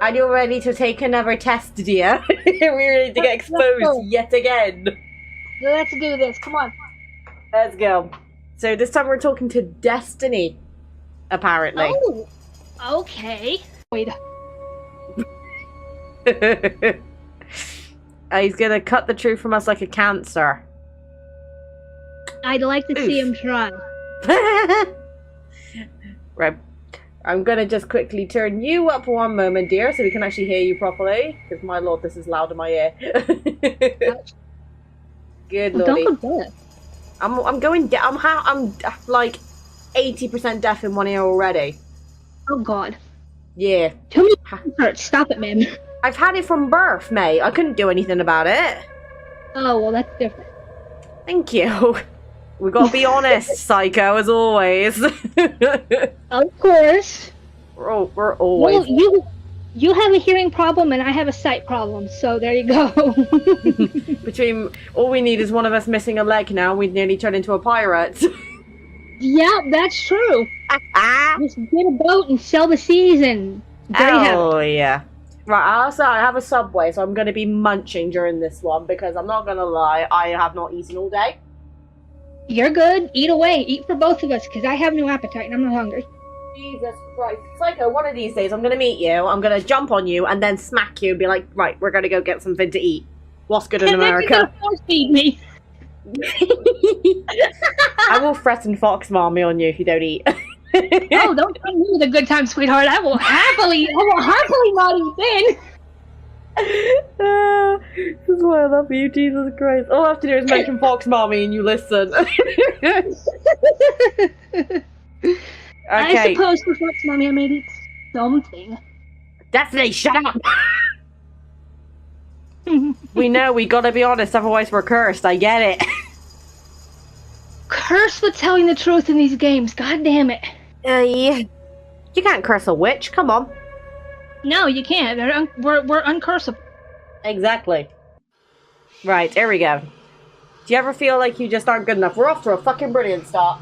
Are you ready to take another test, dear? We're ready to get exposed yet again. Let's do this. Come on. Let's go. So this time we're talking to Destiny, apparently. Oh, okay. Wait. He's gonna cut the truth from us like a cancer. I'd like to see him try. Right. I'm gonna just quickly turn you up one moment, dear, so we can actually hear you properly. Because my lord, this is loud in my ear. Good lordy. Don't forget. I'm going. I'm like 80% deaf in one ear already. Oh God. Yeah. Too many hurts. Stop it, man. I've had it from birth, mate. I couldn't do anything about it. Oh well, that's different. Thank you. We gotta be honest, Sieko, as always. Of course. We're always. Well, you have a hearing problem and I have a sight problem, so there you go. Between all we need is one of us missing a leg now, we'd nearly turn into a pirate. Yeah, that's true. Just get a boat and sell the seas and there you have it. Oh yeah. Right, I have a Subway, so I'm gonna be munching during this one because I'm not gonna lie, I have not eaten all day. You're good. Eat away. Eat for both of us, because I have no appetite and I'm not hungry. Jesus Christ. Sieko, one of these days I'm gonna meet you, I'm gonna jump on you, and then smack you and be like, right, we're gonna go get something to eat. What's good in America? Then you're gonna force feed me. I will threaten Fox Mommy on you if you don't eat. Oh, don't tell me the good time, sweetheart. I will happily not eat then. This is why I love you, Jesus Christ. All I have to do is mention Fox Mommy and you listen. I suppose for Fox Mommy I made it something. Definitely, shut up! We know, we gotta be honest, otherwise we're cursed, I get it. Curse for telling the truth in these games, god damn it. Yeah. You can't curse a witch, come on. No, you can't. We're uncursable. Exactly. Right, here we go. Do you ever feel like you just aren't good enough? We're off to a fucking brilliant start.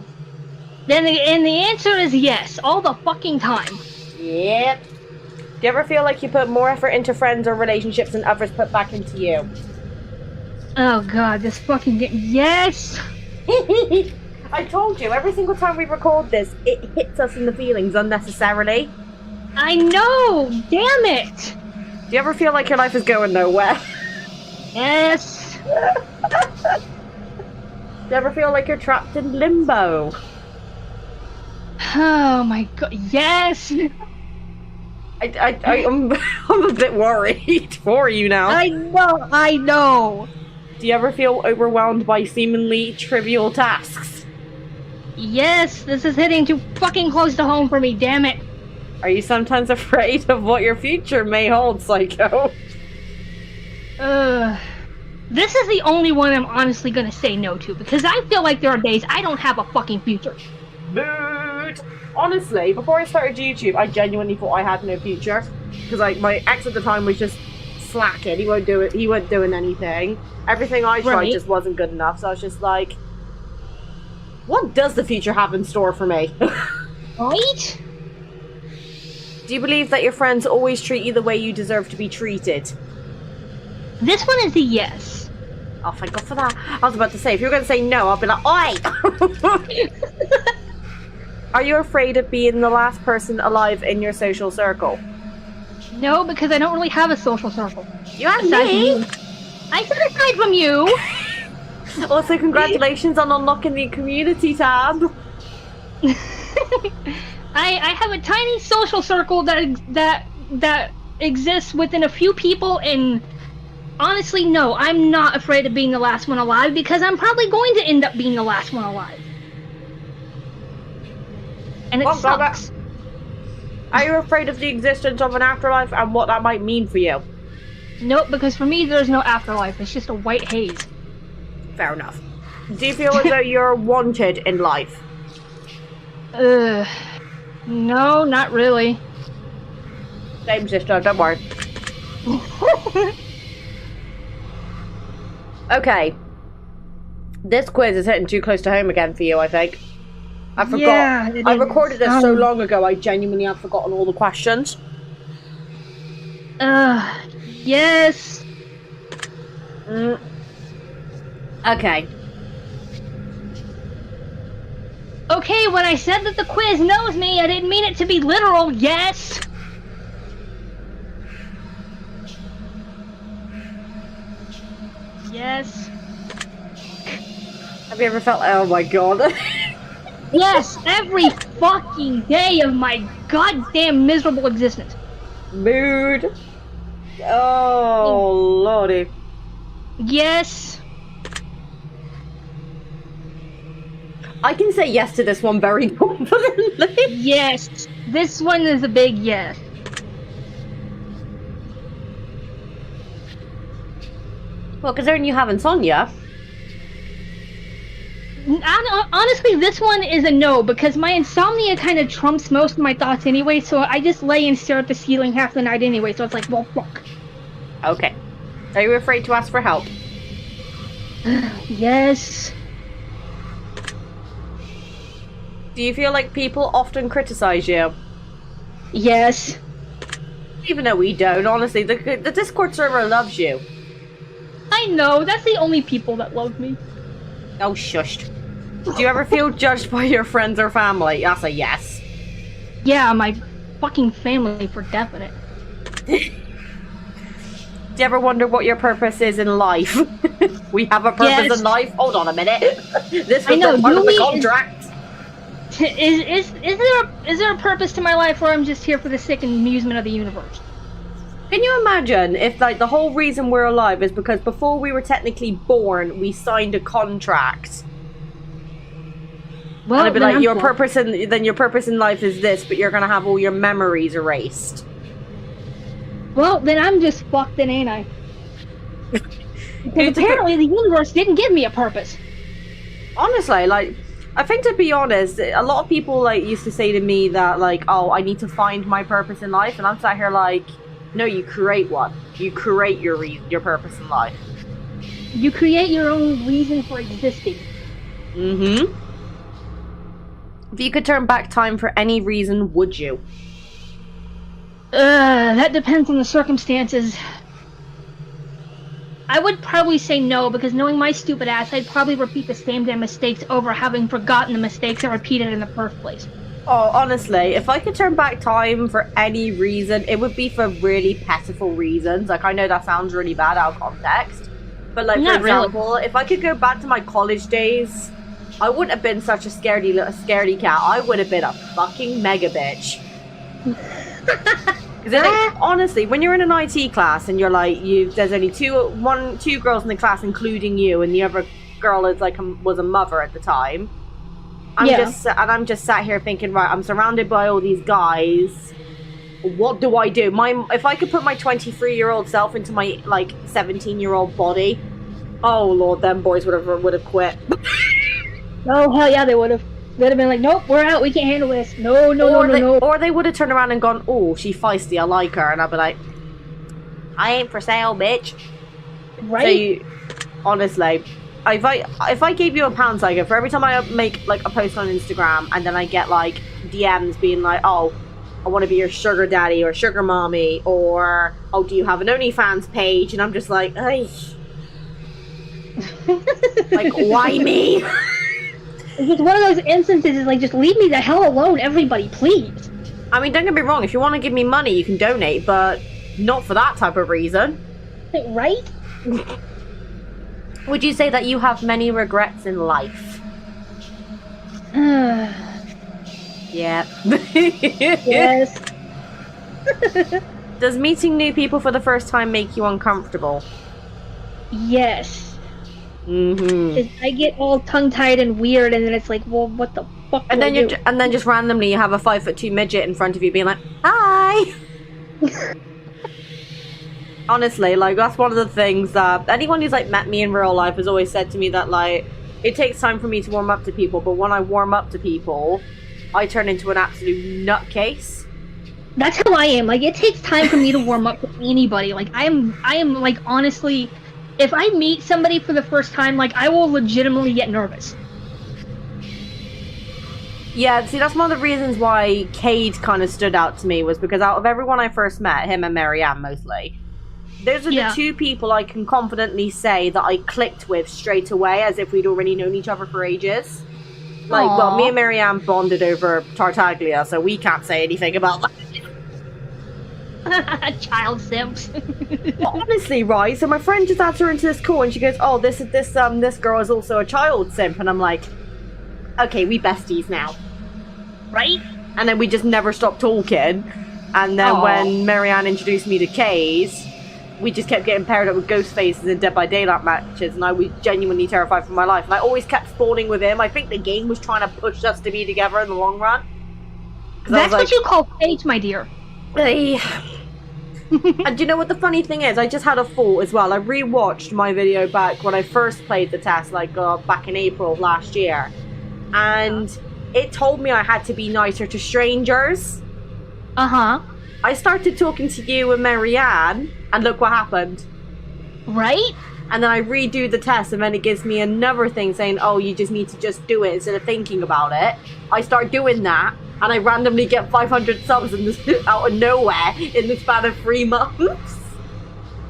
And the answer is yes, all the fucking time. Yep. Do you ever feel like you put more effort into friends or relationships than others put back into you? Oh god, this fucking game. Yes! I told you, every single time we record this, it hits us in the feelings unnecessarily. I know! Damn it! Do you ever feel like your life is going nowhere? Yes! Do you ever feel like you're trapped in limbo? Oh my god, yes! I'm a bit worried for you now. I know! Do you ever feel overwhelmed by seemingly trivial tasks? Yes, this is hitting too fucking close to home for me, damn it! Are you sometimes afraid of what your future may hold, Sieko? This is the only one I'm honestly gonna say no to, because I feel like there are days I don't have a fucking future. Boot! Honestly, before I started YouTube, I genuinely thought I had no future. Because my ex at the time was just slacking. He weren't doing anything. Everything I tried just wasn't good enough. So I was just like, what does the future have in store for me? Right? Do you believe that your friends always treat you the way you deserve to be treated? This one is a yes. Oh, thank God for that. I was about to say, if you were going to say no, I'll be like, oi! Are you afraid of being the last person alive in your social circle? No, because I don't really have a social circle. You have me! I said aside from you! Also, congratulations on unlocking the community tab. I have a tiny social circle that exists within a few people, and honestly, no, I'm not afraid of being the last one alive because I'm probably going to end up being the last one alive. And it sucks. Are you afraid of the existence of an afterlife and what that might mean for you? Nope, because for me, there's no afterlife. It's just a white haze. Fair enough. Do you feel as though you're wanted in life? No, not really. Same, sister, don't worry. Okay. This quiz is hitting too close to home again for you, I think. I forgot. Yeah, I recorded this so long ago, I genuinely have forgotten all the questions. Yes. Okay. Okay, when I said that the quiz knows me, I didn't mean it to be literal, yes! Yes. Have you ever felt, oh my god. Yes, every fucking day of my goddamn miserable existence. Mood. Oh, lordy. Yes. I can say yes to this one very confidently. Yes. This one is a big yes. Well, considering you have insomnia. Honestly, this one is a no, because my insomnia kind of trumps most of my thoughts anyway, so I just lay and stare at the ceiling half the night anyway, so it's like, well, fuck. Okay. Are you afraid to ask for help? Yes. Do you feel like people often criticize you? Yes. Even though we don't, honestly, the Discord server loves you. I know, that's the only people that love me. Oh, shushed. Do you ever feel judged by your friends or family? That's a yes. Yeah, my fucking family for definite. Do you ever wonder what your purpose is in life? We have a purpose in life? Hold on a minute. This was not part of the contract. Is there a purpose to my life, or I'm just here for the sick amusement of the universe? Can you imagine if, like, the whole reason we're alive is because before we were technically born, we signed a contract? Well, and I'd be like, your purpose in life is this, but you're gonna have all your memories erased. Well, then I'm just fucked, then, ain't I? Because apparently the universe didn't give me a purpose. Honestly, like, I think, to be honest, a lot of people, like, used to say to me that, like, oh, I need to find my purpose in life, and I'm sat here like, no, you create one. You create your purpose in life. You create your own reason for existing. Mm-hmm. If you could turn back time for any reason, would you? That depends on the circumstances. I would probably say no, because knowing my stupid ass, I'd probably repeat the same damn mistakes over, having forgotten the mistakes I repeated in the first place. Oh, honestly, if I could turn back time for any reason, it would be for really pitiful reasons. Like, I know that sounds really bad out of context, but, like, for example, if I could go back to my college days, I wouldn't have been such a scaredy cat. I would have been a fucking mega bitch. Because honestly, when you're in an IT class and you're like, there's only two girls in the class, including you, and the other girl is like was a mother at the time. I'm just sat here thinking, right, I'm surrounded by all these guys. What do I do? If I could put my 23-year-old self into my, like, 17-year-old body, oh lord, them boys would have quit. Oh hell yeah, they would have. They'd have been like, nope, we're out, we can't handle this. No. Or they would have turned around and gone, oh, she's feisty, I like her, and I'd be like, I ain't for sale, bitch. Right? So honestly, if I gave you £1, Sieko, for every time I make, like, a post on Instagram and then I get, like, DMs being like, oh, I want to be your sugar daddy or sugar mommy, or, oh, do you have an OnlyFans page? And I'm just like, ay. Like, why me? It's just one of those instances, is like, just leave me the hell alone, everybody, please. I mean, don't get me wrong, if you want to give me money, you can donate, but not for that type of reason. Right? Would you say that you have many regrets in life? Yeah. Yes. Does meeting new people for the first time make you uncomfortable? Yes. Mm-hmm. I get all tongue-tied and weird, and then it's like, well, what the fuck? And then just randomly you have a 5'2" midget in front of you being like, hi. Honestly, like, that's one of the things that anyone who's, like, met me in real life has always said to me, that, like, it takes time for me to warm up to people, but when I warm up to people, I turn into an absolute nutcase. That's how I am. Like, it takes time for me to warm up to anybody. Like, I am like, honestly, if I meet somebody for the first time, like, I will legitimately get nervous. Yeah, see, that's one of the reasons why Cade kind of stood out to me, was because out of everyone I first met, him and Marianne mostly, those are the two people I can confidently say that I clicked with straight away, as if we'd already known each other for ages. Like, Aww. well, me and Marianne bonded over Tartaglia, so we can't say anything about that. Child simps. Honestly, right? So my friend just asked her into this call, and she goes, "Oh, this girl is also a child simp," and I'm like, "Okay, we besties now." Right? And then we just never stopped talking. And then when Marianne introduced me to Kays, we just kept getting paired up with ghost faces in Dead by Daylight matches, and I was genuinely terrified for my life. And I always kept spawning with him. I think the game was trying to push us to be together in the long run. That's what you call fate, my dear. And do you know what the funny thing is? I just had a thought as well. I rewatched my video back when I first played the test, like back in April of last year. And it told me I had to be nicer to strangers. Uh-huh. I started talking to you and Marianne, and look what happened. Right? And then I redo the test, and then it gives me another thing saying, oh, you just need to just do it instead of thinking about it. I start doing that, and I randomly get 500 subs out of nowhere in the span of 3 months.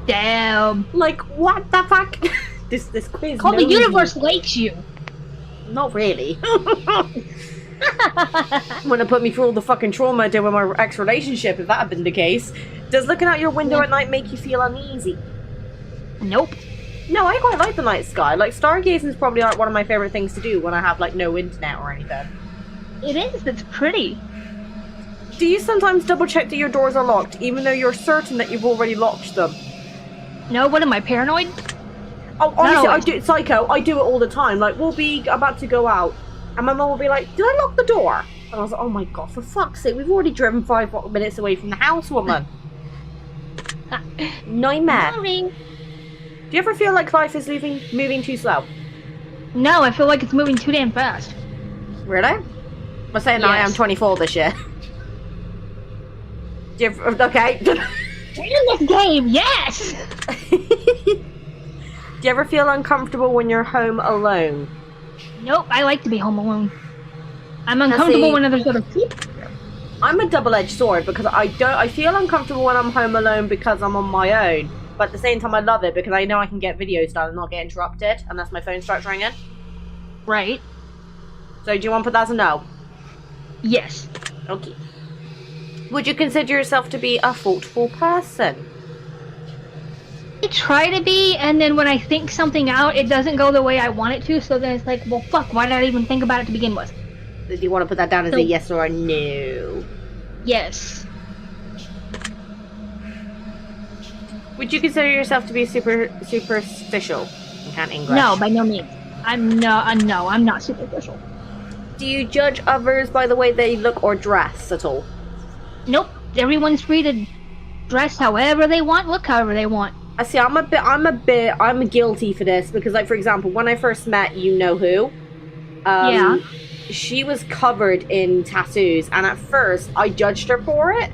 Damn. Like, what the fuck? this quiz. The universe likes you. Not really. When it put me through all the fucking trauma I did with my ex-relationship, if that had been the case. Does looking out your window at night make you feel uneasy? Nope. No, I quite like the night sky. Like, stargazing is probably like one of my favorite things to do when I have like no internet or anything. It is. It's pretty. Do you sometimes double check that your doors are locked, even though you're certain that you've already locked them? No, what am I, paranoid? Oh, honestly, I do, Sieko, I do it all the time. Like, we'll be about to go out, and my mum will be like, did I lock the door? And I was like, oh my god, for fuck's sake, we've already driven 5 minutes away from the house, woman. Nightmare. Morning. Do you ever feel like life is moving too slow? No, I feel like it's moving too damn fast. Really? I'm saying that I am 24 this year. Do you ever, okay. In this game, yes! Do you ever feel uncomfortable when you're home alone? Nope, I like to be home alone. I'm uncomfortable when there's other people. I'm a double-edged sword because I feel uncomfortable when I'm home alone because I'm on my own. But at the same time I love it because I know I can get videos done and not get interrupted unless my phone starts ringing. Right. So do you want to put that as a no? Yes. Okay. Would you consider yourself to be a thoughtful person? I try to be, and then when I think something out, it doesn't go the way I want it to, so then it's like, well, fuck, why did I even think about it to begin with? Do you want to put that down as a yes or a no? Yes. Would you consider yourself to be superficial? I can't English. No, by no means. I'm not superficial. Do you judge others by the way they look or dress at all? Nope. Everyone's free to dress however they want, look however they want. I see. I'm guilty for this because, like, for example, when I first met you know who, yeah, she was covered in tattoos, and at first I judged her for it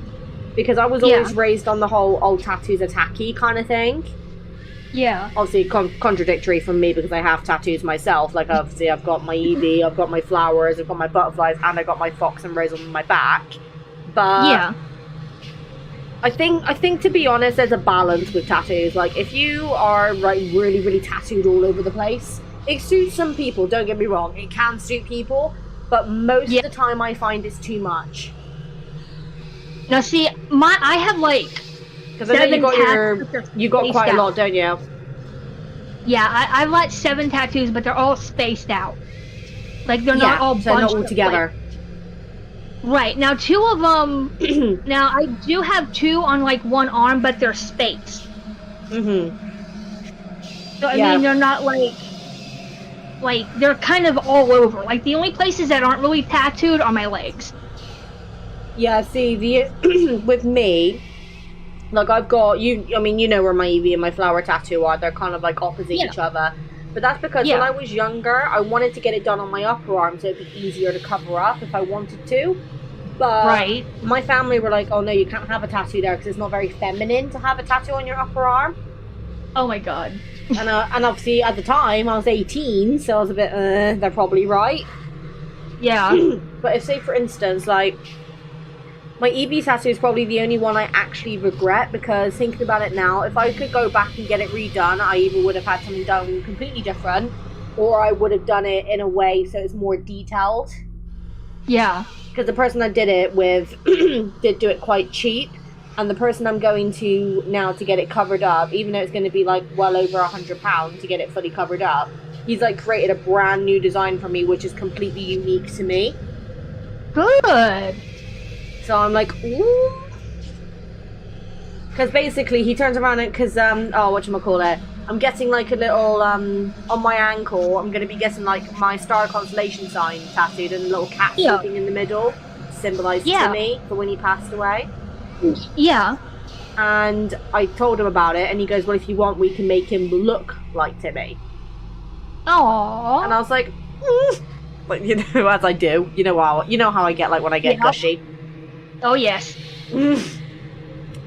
because I was always raised on the whole "old tattoos are tacky" kind of thing. Yeah. Obviously, contradictory from me because I have tattoos myself. Like, obviously, I've got my Eevee, I've got my flowers, I've got my butterflies, and I got my fox and rose on my back. But yeah. I think to be honest, there's a balance with tattoos. Like, if you are like really, really tattooed all over the place, it suits some people, don't get me wrong, it can suit people, but most of the time I find it's too much. Now see, I have like, because I know you got quite a lot, don't you? Yeah, I've got 7 tattoos, but they're all spaced out. Like, they're not all bunched they're not all together. Right, now 2 of them, now I do have 2 on like one arm, but they're spaced. Mm-hmm. So I mean, they're not like, they're kind of all over. Like, the only places that aren't really tattooed are my legs. Yeah, see, with me, like, I've got, I mean, you know where my Eevee and my flower tattoo are, they're kind of like opposite each other. But that's because when I was younger, I wanted to get it done on my upper arm so it'd be easier to cover up if I wanted to. But my family were like, oh no, you can't have a tattoo there because it's not very feminine to have a tattoo on your upper arm. Oh my god. And obviously at the time I was 18, so I was a bit, they're probably right. Yeah. But if, say, for instance, like, my EB tattoo is probably the only one I actually regret, because thinking about it now, if I could go back and get it redone, I either would have had something done completely different, or I would have done it in a way so it's more detailed. Yeah. Because the person I did it with did do it quite cheap, and the person I'm going to now to get it covered up, even though it's going to be like well over £100 to get it fully covered up, he's like created a brand new design for me, which is completely unique to me. Good. So I'm like, ooh. Because basically he turns around and, because, whatchamacallit, I'm getting like a little, on my ankle, I'm going to be getting like my star constellation sign tattooed and a little cat sleeping in the middle, symbolised to me for when he passed away. Yeah. And I told him about it, and he goes, well, if you want, we can make him look like Timmy. Aww. And I was like, but you know, as I do, you know how I get like when I get gushy. Oh yes.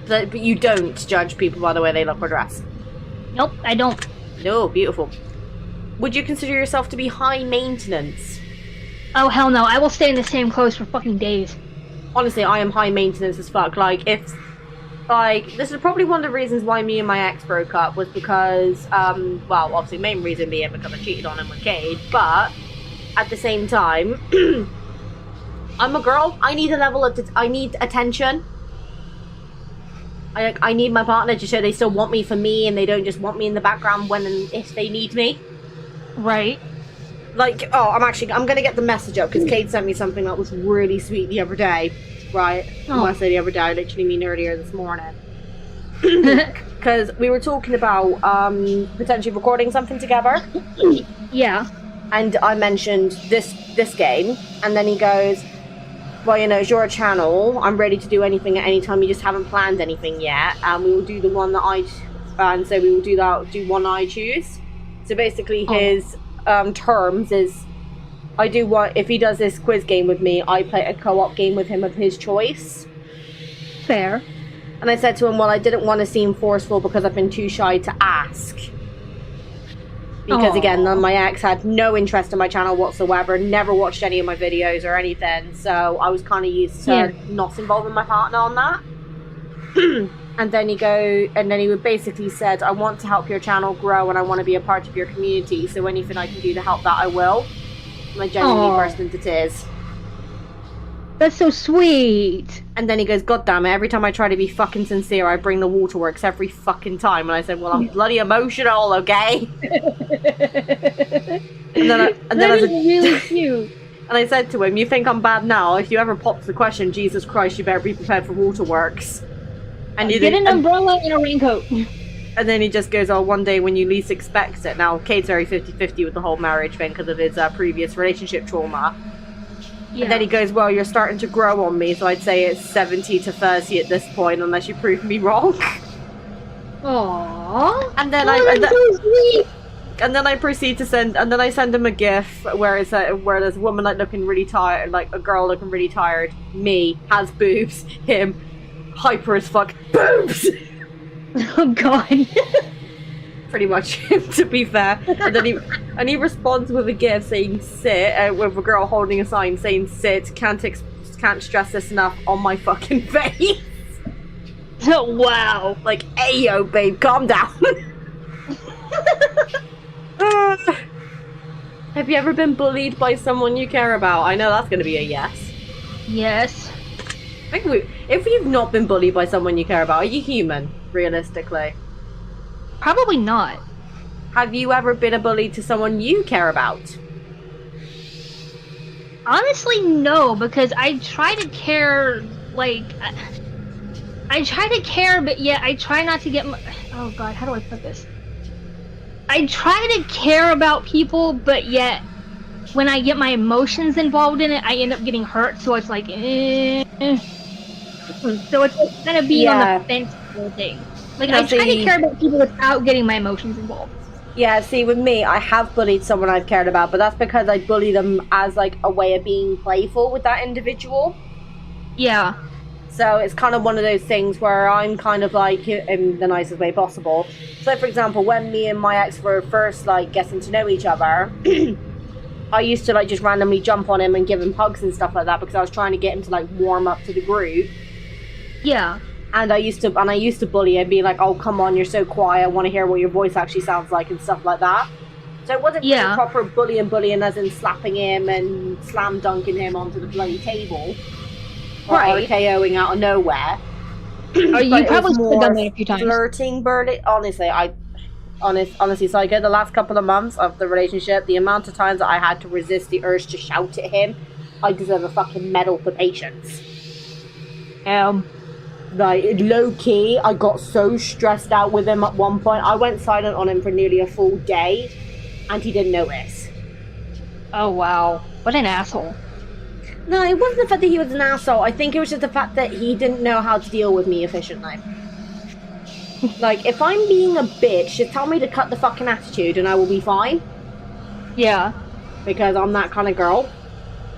But you don't judge people by the way they look or dress. Nope, I don't. No, beautiful. Would you consider yourself to be high maintenance? Oh hell no, I will stay in the same clothes for fucking days. Honestly, I am high maintenance as fuck. Like, if, like, this is probably one of the reasons why me and my ex broke up, was because, well, obviously main reason being because I cheated on him with Cade, but at the same time, I'm a girl. I need a level of, I need attention. I need my partner to show they still want me for me, and they don't just want me in the background when and if they need me. Right. Like, I'm gonna get the message up, because Cade sent me something that was really sweet the other day. Right? When I say the other day, I literally mean earlier this morning. Because we were talking about potentially recording something together. Yeah. And I mentioned this game, and then he goes, well, you know, it's your channel. I'm ready to do anything at any time. You just haven't planned anything yet. And we will do the one that and so we will do one I choose. So basically his terms is, if he does this quiz game with me, I play a co-op game with him of his choice. Fair. And I said to him, well, I didn't want to seem forceful because I've been too shy to ask. Because again, my ex had no interest in my channel whatsoever, never watched any of my videos or anything, so I was kind of used to not involving my partner on that. And then he would basically said, I want to help your channel grow and I want to be a part of your community, so anything I can do to help that, I will. And I genuinely burst into tears. That's so sweet. And then he goes, God damn it, every time I try to be fucking sincere, I bring the waterworks every fucking time. And I said, well, I'm bloody emotional, okay? and then I said, really cute. And I said to him, you think I'm bad now? If you ever pop the question, Jesus Christ, you better be prepared for waterworks. And Get an umbrella and a raincoat. And then he just goes, oh, one day when you least expect it. Now, Cade's very 50-50 with the whole marriage thing because of his previous relationship trauma. Yeah. And then he goes, well, you're starting to grow on me, so I'd say it's 70-30 at this point, unless you prove me wrong. Aww. And then I proceed to send him a GIF where there's a woman like looking really tired, like a girl looking really tired, me, has boobs, him, hyper as fuck, boobs! Oh god. Pretty much him, to be fair. And then he responds with a GIF saying sit, with a girl holding a sign saying sit, can't stress this enough, on my fucking face. Oh wow. Like, ayo babe, calm down. Have you ever been bullied by someone you care about? I know that's gonna be a yes. Yes. I think if you've not been bullied by someone you care about, are you human, realistically? Probably not. Have you ever been a bully to someone you care about? Honestly, no, because I try to care, like, I try to care, but yet I try not to get oh god, how do I put this? I try to care about people, but yet when I get my emotions involved in it, I end up getting hurt, so it's like, So it's kind of being on the fence for thing. Like, I try to care about people without getting my emotions involved. Yeah, see, with me, I have bullied someone I've cared about, but that's because I bully them as, like, a way of being playful with that individual. Yeah. So it's kind of one of those things where I'm kind of, like, in the nicest way possible. So, for example, when me and my ex were first, like, getting to know each other, I used to like just randomly jump on him and give him hugs and stuff like that because I was trying to get him to like warm up to the group. Yeah. And I used to bully him, being like, "Oh, come on, you're so quiet. I want to hear what your voice actually sounds like," and stuff like that. So it wasn't really proper bullying as in slapping him and slam dunking him onto the bloody table, or RKOing out of nowhere. Oh, you probably could have done that a few times. Flirting, burly. Honestly, honestly, Sieko, the last couple of months of the relationship, the amount of times that I had to resist the urge to shout at him, I deserve a fucking medal for patience. Like, low-key, I got so stressed out with him at one point. I went silent on him for nearly a full day, and he didn't notice. Oh, wow. What an asshole. No, it wasn't the fact that he was an asshole. I think it was just the fact that he didn't know how to deal with me efficiently. Like, if I'm being a bitch, just tell me to cut the fucking attitude and I will be fine. Yeah. Because I'm that kind of girl.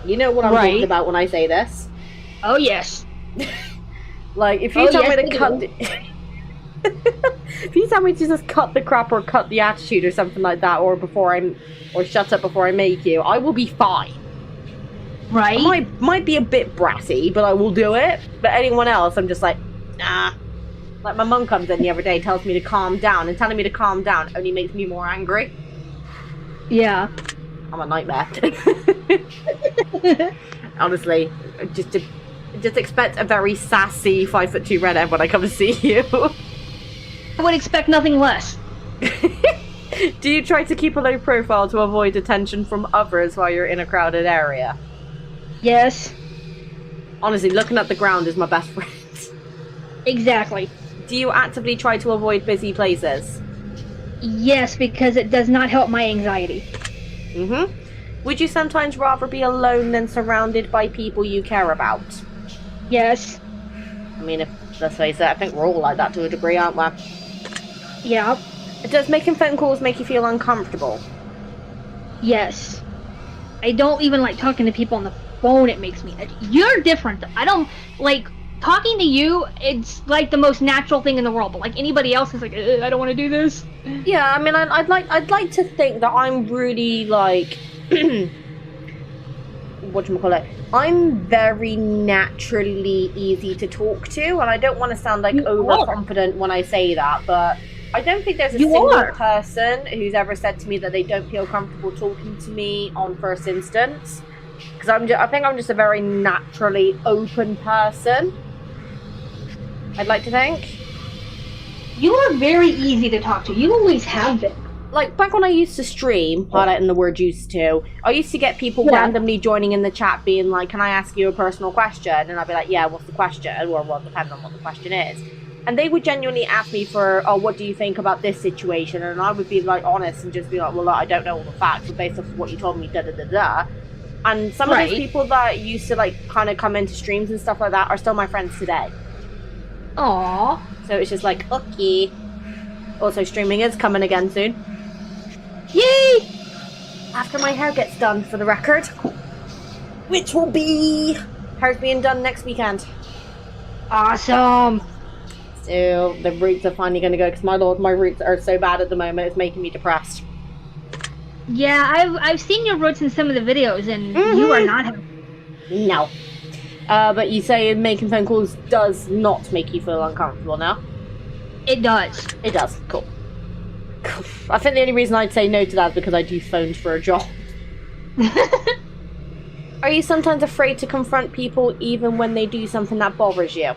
You know what I'm talking about when I say this. Oh, yes. Like, if you tell me to cut if you tell me to just cut the crap or cut the attitude or something like that, or shut up before I make you, I will be fine. Right? I might be a bit bratty, but I will do it. But anyone else, I'm just like, nah. Like, my mum comes in the other day, tells me to calm down, and telling me to calm down only makes me more angry. Yeah. I'm a nightmare. Honestly, just expect a very sassy 5'2" redhead when I come to see you. I would expect nothing less. Do you try to keep a low profile to avoid attention from others while you're in a crowded area? Yes. Honestly, looking at the ground is my best friend. Exactly. Do you actively try to avoid busy places? Yes, because it does not help my anxiety. Mm-hmm. Would you sometimes rather be alone than surrounded by people you care about? Yes. I mean, let's face it, I think we're all like that to a degree, aren't we? Yeah. Does making phone calls make you feel uncomfortable? Yes. I don't even like talking to people on the phone. It makes me... You're different. I don't... Like, talking to you, it's like the most natural thing in the world. But like anybody else is like, I don't want to do this. Yeah, I mean, I'd like to think that I'm really, like... whatchamacallit? I'm very naturally easy to talk to, and I don't want to sound like overconfident when I say that, but I don't think there's a single person who's ever said to me that they don't feel comfortable talking to me on first instance. Because I think I'm just a very naturally open person. I'd like to think. You are very easy to talk to. You always have been. Like, back when I used to stream, highlighting the word used to, I used to get people randomly joining in the chat being like, can I ask you a personal question? And I'd be like, yeah, what's the question? Or, well, depending on what the question is. And they would genuinely ask me for, oh, what do you think about this situation? And I would be, like, honest and just be like, well, look, I don't know all the facts, but based off of what you told me, da-da-da-da. And some of those people that used to, like, kind of come into streams and stuff like that are still my friends today. Aww. So it's just like, okay. Also, streaming is coming again soon. Yay! After my hair gets done, for the record. Which will be... Hair's being done next weekend. Awesome! So, the roots are finally going to go, because my lord, my roots are so bad at the moment, it's making me depressed. Yeah, I've seen your roots in some of the videos, and you are not happy. No. But you say making phone calls does not make you feel uncomfortable now? It does. It does. Cool. I think the only reason I'd say no to that is because I do phones for a job. Are you sometimes afraid to confront people even when they do something that bothers you?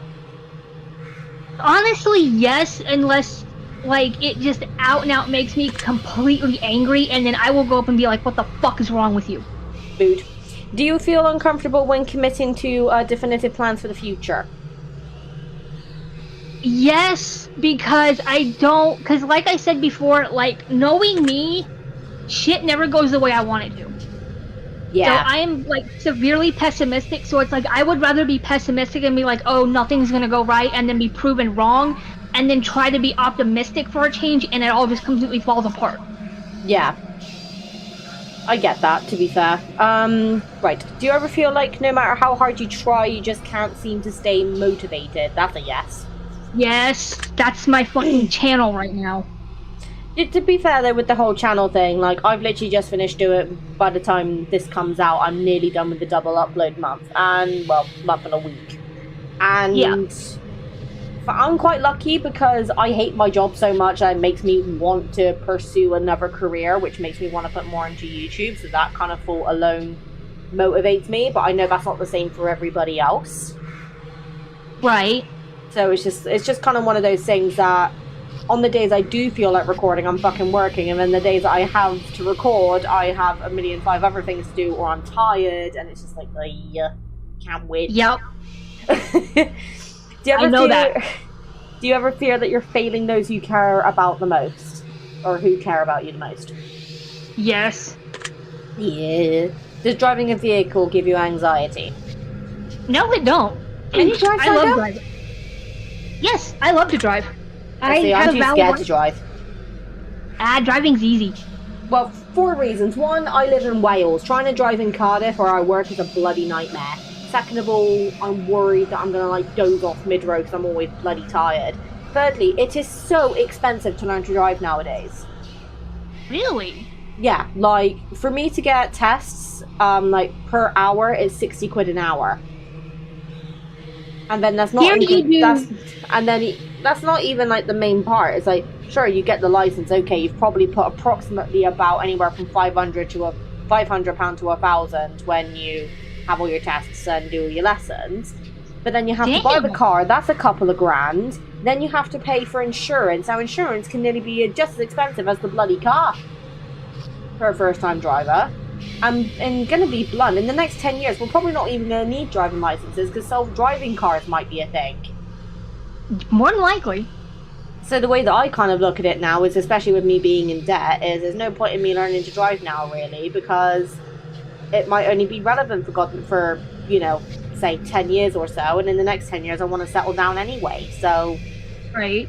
Honestly, yes, unless, like, it just out and out makes me completely angry, and then I will go up and be like, what the fuck is wrong with you? Food. Do you feel uncomfortable when committing to definitive plans for the future? Yes, because because like I said before, like, knowing me, shit never goes the way I want it to. Yeah. So I am, like, severely pessimistic, so it's like, I would rather be pessimistic and be like, oh, nothing's gonna go right, and then be proven wrong, and then try to be optimistic for a change, and it all just completely falls apart. Yeah. I get that, to be fair. Right. Do you ever feel like no matter how hard you try, you just can't seem to stay motivated? That's a yes. Yes, that's my fucking channel right now. To be fair though, with the whole channel thing, like I've literally just finished doing. By the time this comes out, I'm nearly done with the double upload month, and well, month and a week. And Yeah. I'm quite lucky because I hate my job so much that it makes me want to pursue another career, which makes me want to put more into YouTube. So that kind of thought alone motivates me, but I know that's not the same for everybody else. Right. So it's just kind of one of those things that on the days I do feel like recording, I'm fucking working, and then the days that I have to record, I have 1,000,005 other things to do, or I'm tired, and it's just like, can't wait. Yep. Do you ever fear that you're failing those you care about the most, or who care about you the most? Yes. Yeah. Does driving a vehicle give you anxiety? No, it don't. And you drive, I love driving. Yes, I love to drive. I'm too scared to drive. Driving's easy. Well, 4 reasons. 1, I live in Wales. Trying to drive in Cardiff where I work is a bloody nightmare. Second of all, I'm worried that I'm going to like doze off mid-road because I'm always bloody tired. Thirdly, it is so expensive to learn to drive nowadays. Really? Yeah, like for me to get tests, like per hour is 60 quid an hour. And then that's not that's not even like the main part. It's like, sure, you get the license, okay, you've probably put approximately about anywhere from £500 to £1,000 to 1,000 when you have all your tests and do your lessons. But then you have to buy the car, that's a couple of grand. Then you have to pay for insurance. Now insurance can nearly be just as expensive as the bloody car for a first time driver. And gonna be blunt, in the next 10 years we're probably not even gonna need driving licenses because self-driving cars might be a thing. More than likely. So the way that I kind of look at it now is, especially with me being in debt, is there's no point in me learning to drive now really, because it might only be relevant for you know, say 10 years or so, and in the next 10 years I want to settle down anyway, so... Right.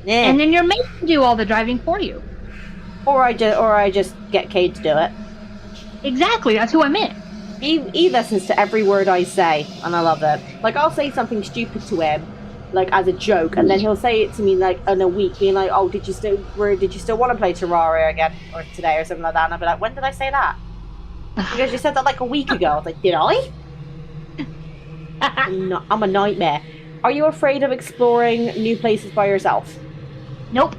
Yeah. And then you're made to do all the driving for you. Or I just get Cade to do it. Exactly, that's who I meant. He listens to every word I say, and I love it. Like, I'll say something stupid to him, like, as a joke, and then he'll say it to me, like, in a week, being like, oh, did you still want to play Terraria again, or today, or something like that, and I'll be like, when did I say that? Because you said that, like, a week ago. I was like, did I? I'm a nightmare. Are you afraid of exploring new places by yourself? Nope.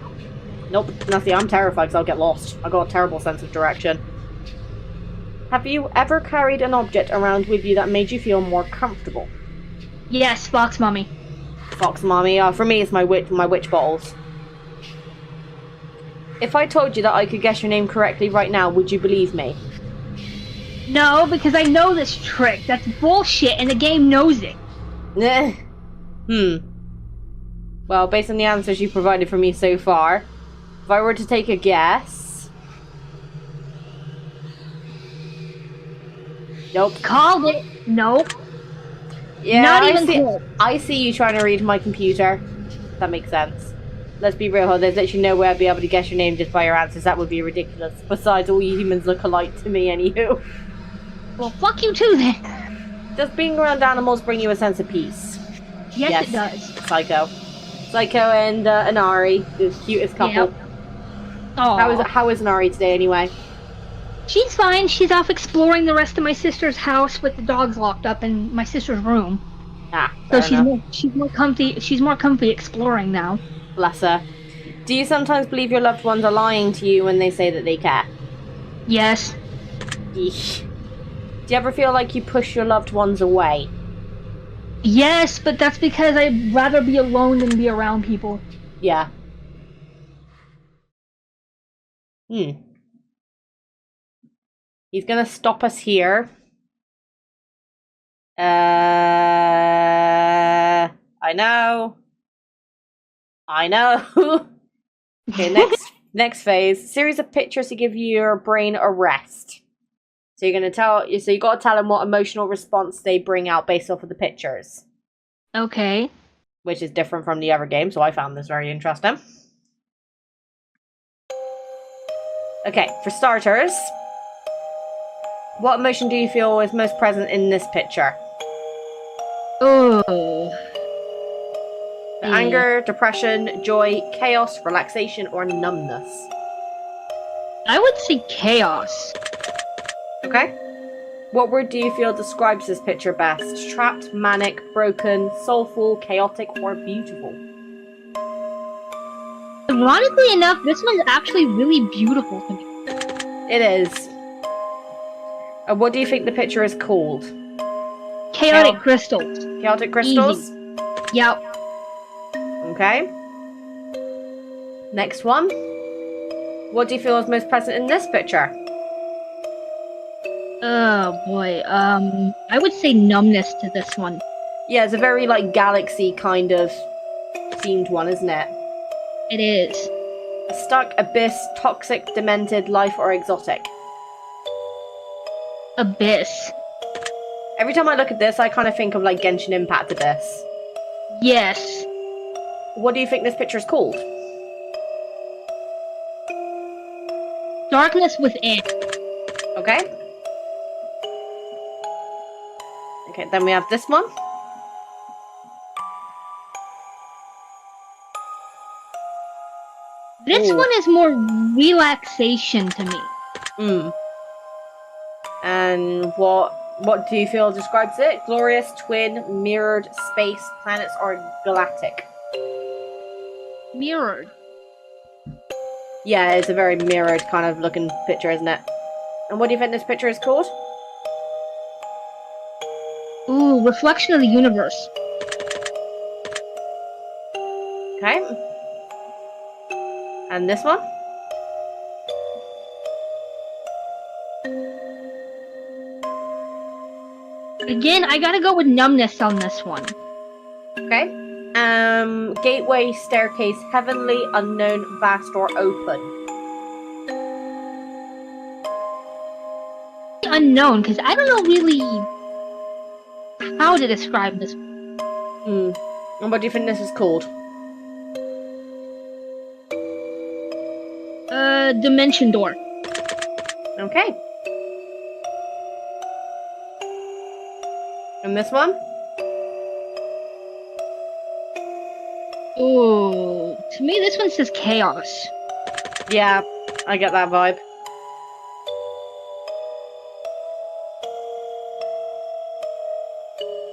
Nope. Nothing. I'm terrified because I'll get lost. I've got a terrible sense of direction. Have you ever carried an object around with you that made you feel more comfortable? Yes, Fox Mommy. Fox Mommy. For me, it's my witch bottles. If I told you that I could guess your name correctly right now, would you believe me? No, because I know this trick. That's bullshit, and the game knows it. Well, based on the answers you provided for me so far, if I were to take a guess... Nope. Called it. Nope. Yeah, Not even close. I see you trying to read my computer. That makes sense. Let's be real, there's literally no way I'd be able to guess your name just by your answers. That would be ridiculous. Besides, all you humans look alike to me, anywho. Well, fuck you too, then. Does being around animals bring you a sense of peace? Yes, it does. Psycho. Psycho and Inari, the cutest couple. Yep. How is Inari today, anyway? She's fine. She's off exploring the rest of my sister's house with the dogs locked up in my sister's room. So she's more comfy. She's more comfy exploring now. Bless her. Do you sometimes believe your loved ones are lying to you when they say that they care? Yes. Eesh. Do you ever feel like you push your loved ones away? Yes, but that's because I'd rather be alone than be around people. Yeah. He's gonna stop us here. I know. Okay, next phase. Series of pictures to give your brain a rest. So you gotta tell him what emotional response they bring out based off of the pictures. Okay. Which is different from the other game, so I found this very interesting. Okay, for starters, what emotion do you feel is most present in this picture? Oh. So anger, depression, joy, chaos, relaxation, or numbness. I would say chaos. Okay. What word do you feel describes this picture best? Trapped, manic, broken, soulful, chaotic, or beautiful? Ironically enough, this one's actually really beautiful to me. It is. And what do you think the picture is called? Chaotic crystals. Chaotic crystals? Easy. Yep. Okay. Next one. What do you feel is most present in this picture? Oh boy. I would say numbness to this one. Yeah, it's a very like galaxy kind of themed one, isn't it? It is. A stuck, abyss, toxic, demented, life, or exotic. Abyss. Every time I look at this, I kind of think of like Genshin Impact Abyss. Yes. What do you think this picture is called? Darkness within. Okay. Okay, then we have this one. This Ooh. one is more relaxation to me. And what do you feel describes it? Glorious, twin, mirrored, space, planets, or galactic? Mirrored. Yeah, it's a very mirrored kind of looking picture, isn't it? And what do you think this picture is called? Ooh, reflection of the universe. Okay. And this one? Again, I gotta go with numbness on this one. Okay. Gateway, staircase, heavenly, unknown, vast, or open? Unknown, because I don't know really how to describe this. And what do you think this is called? Dimension door. Okay. And this one? Ooh, to me this one says chaos. Yeah, I get that vibe.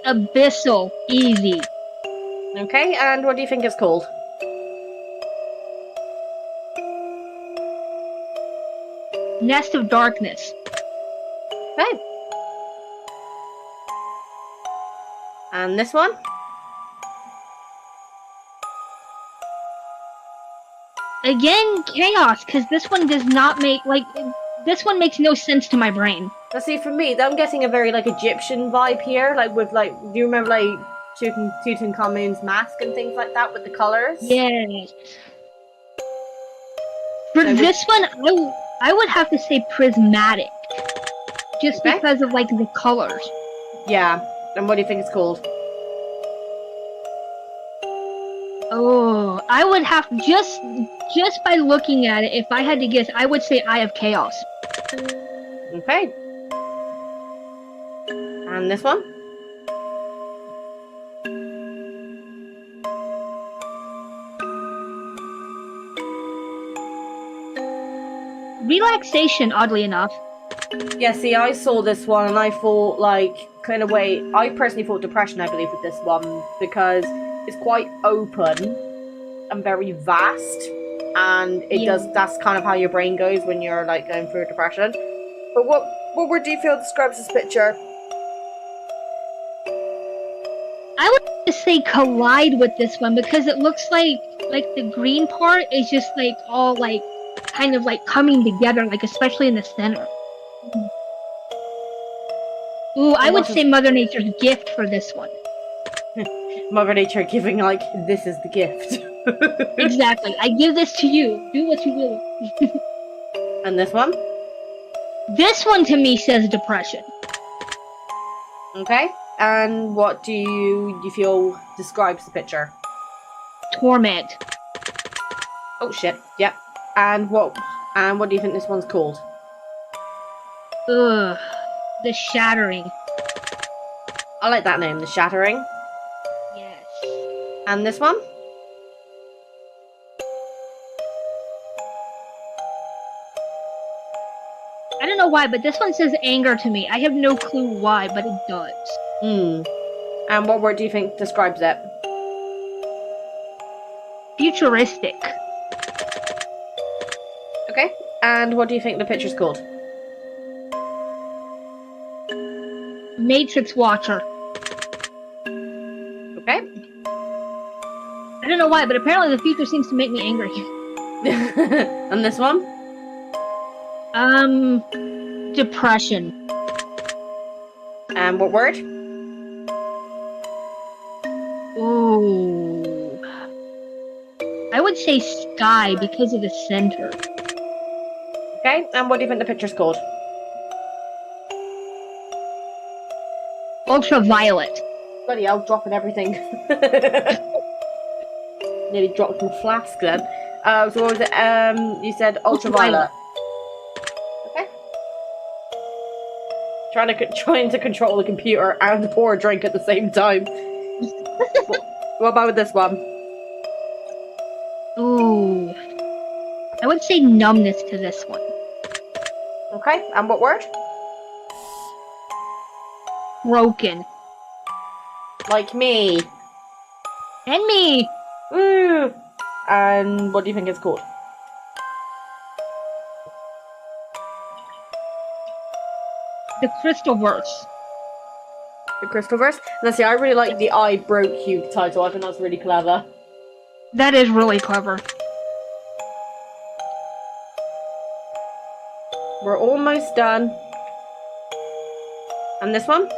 Abyssal, easy. Okay, and what do you think it's called? Nest of darkness. Okay. And this one? Again, chaos, because this one does not make, this one makes no sense to my brain. Now see, for me, I'm getting a very, like, Egyptian vibe here, like, with, like, do you remember, like, Tutankhamun's mask and things like that with the colours? Yes. For this one, I would have to say prismatic. Just because of, like, the colors. Yeah. And what do you think it's called? Oh, I would have, just by looking at it, if I had to guess, I would say Eye of Chaos. Okay. And this one? Relaxation, oddly enough. Yeah, see, I saw this one and I thought, like, kind of way, I personally thought depression, I believe, with this one, because it's quite open and very vast, and it does, that's kind of how your brain goes when you're, like, going through depression. But what word do you feel describes this picture? I would just say collide with this one, because it looks like the green part is just, like, all, like, kind of, like, coming together, like, especially in the center. Ooh, I would say Mother Nature's gift for this one. Mother Nature giving, like, this is the gift. Exactly. I give this to you. Do what you will. And this one? This one to me says depression. Okay. And what do you feel describes the picture? Torment. Oh shit. Yep. And what do you think this one's called? Ugh. The Shattering. I like that name, The Shattering. Yes. And this one? don't know why, but this one says anger to me. I have no clue why, but it does. And what word do you think describes it? Futuristic. Okay. And what do you think the picture's called? Matrix Watcher. Okay. I don't know why, but apparently the future seems to make me angry. And this one? Depression. And what word? Ooh. I would say sky because of the center. Okay. And what do you think the picture's called? Ultraviolet. Bloody hell, dropping everything. Nearly dropped my flask then. So what was it? You said ultraviolet. Okay. Trying to control the computer and pour a drink at the same time. What about with this one? Ooh. I would say numbness to this one. Okay. And what word? Broken. Like me. And me. Ooh. And what do you think it's called? The Crystalverse. The Crystalverse. Let's see, I really like the I Broke You title. I think that's really clever. That is really clever. We're almost done. And this one?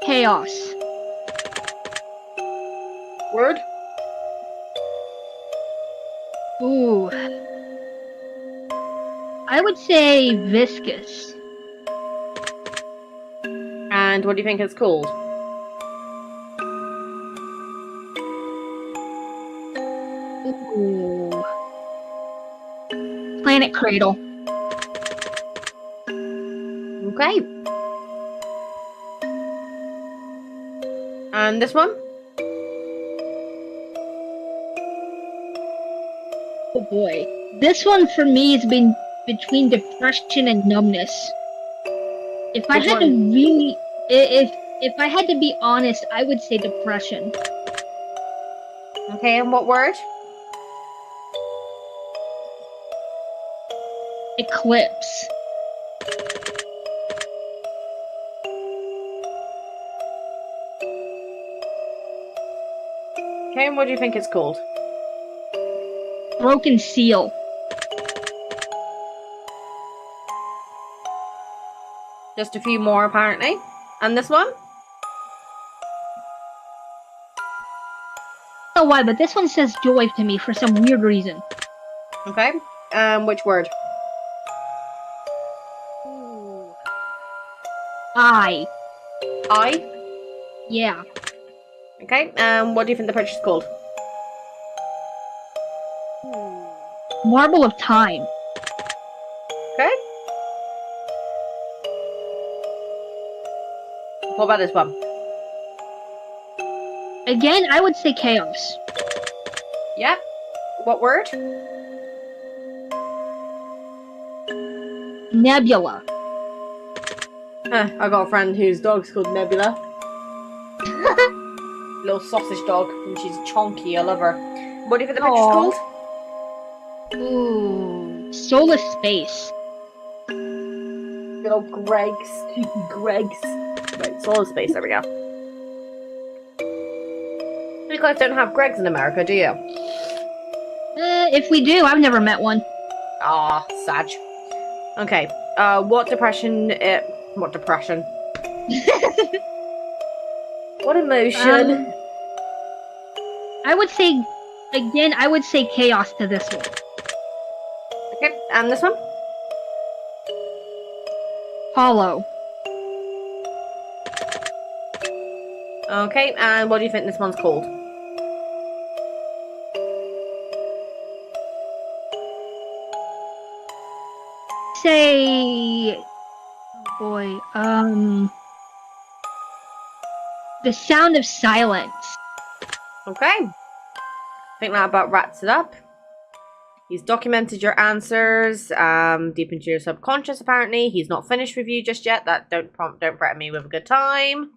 Chaos. Word? Ooh. I would say viscous. And what do you think it's called? Ooh. Planet Cradle. Okay. And this one? Oh boy. This one for me has been between depression and numbness. If I had to really, if I had to be honest, I would say depression. Okay, and what word? Eclipse. Okay, and what do you think it's called? Broken seal. Just a few more, apparently. And this one? I don't know why, but this one says joy to me for some weird reason. Okay. Which word? I. I? Yeah. Okay. What do you think the picture's called? Marble of Time. Okay. What about this one? Again, I would say chaos. Yeah. What word? Nebula. I got a friend whose dog's called Nebula. Little sausage dog, and she's chonky. I love her. What do you think the picture's called? Ooh. Solar Space. Good old Greg's. Greg's. Right, solar space, there we go. You guys don't have Greg's in America, do you? If we do, I've never met one. Ah, Sag. Okay. What depression? What depression? What emotion? I would say, again, I would say chaos to this one. Okay, and this one? Hollow. Okay, and what do you think this one's called? Say, oh boy, The Sound of Silence. Okay. I think that about wraps it up. He's documented your answers deep into your subconscious, apparently. He's not finished with you just yet. That don't threaten me with a good time.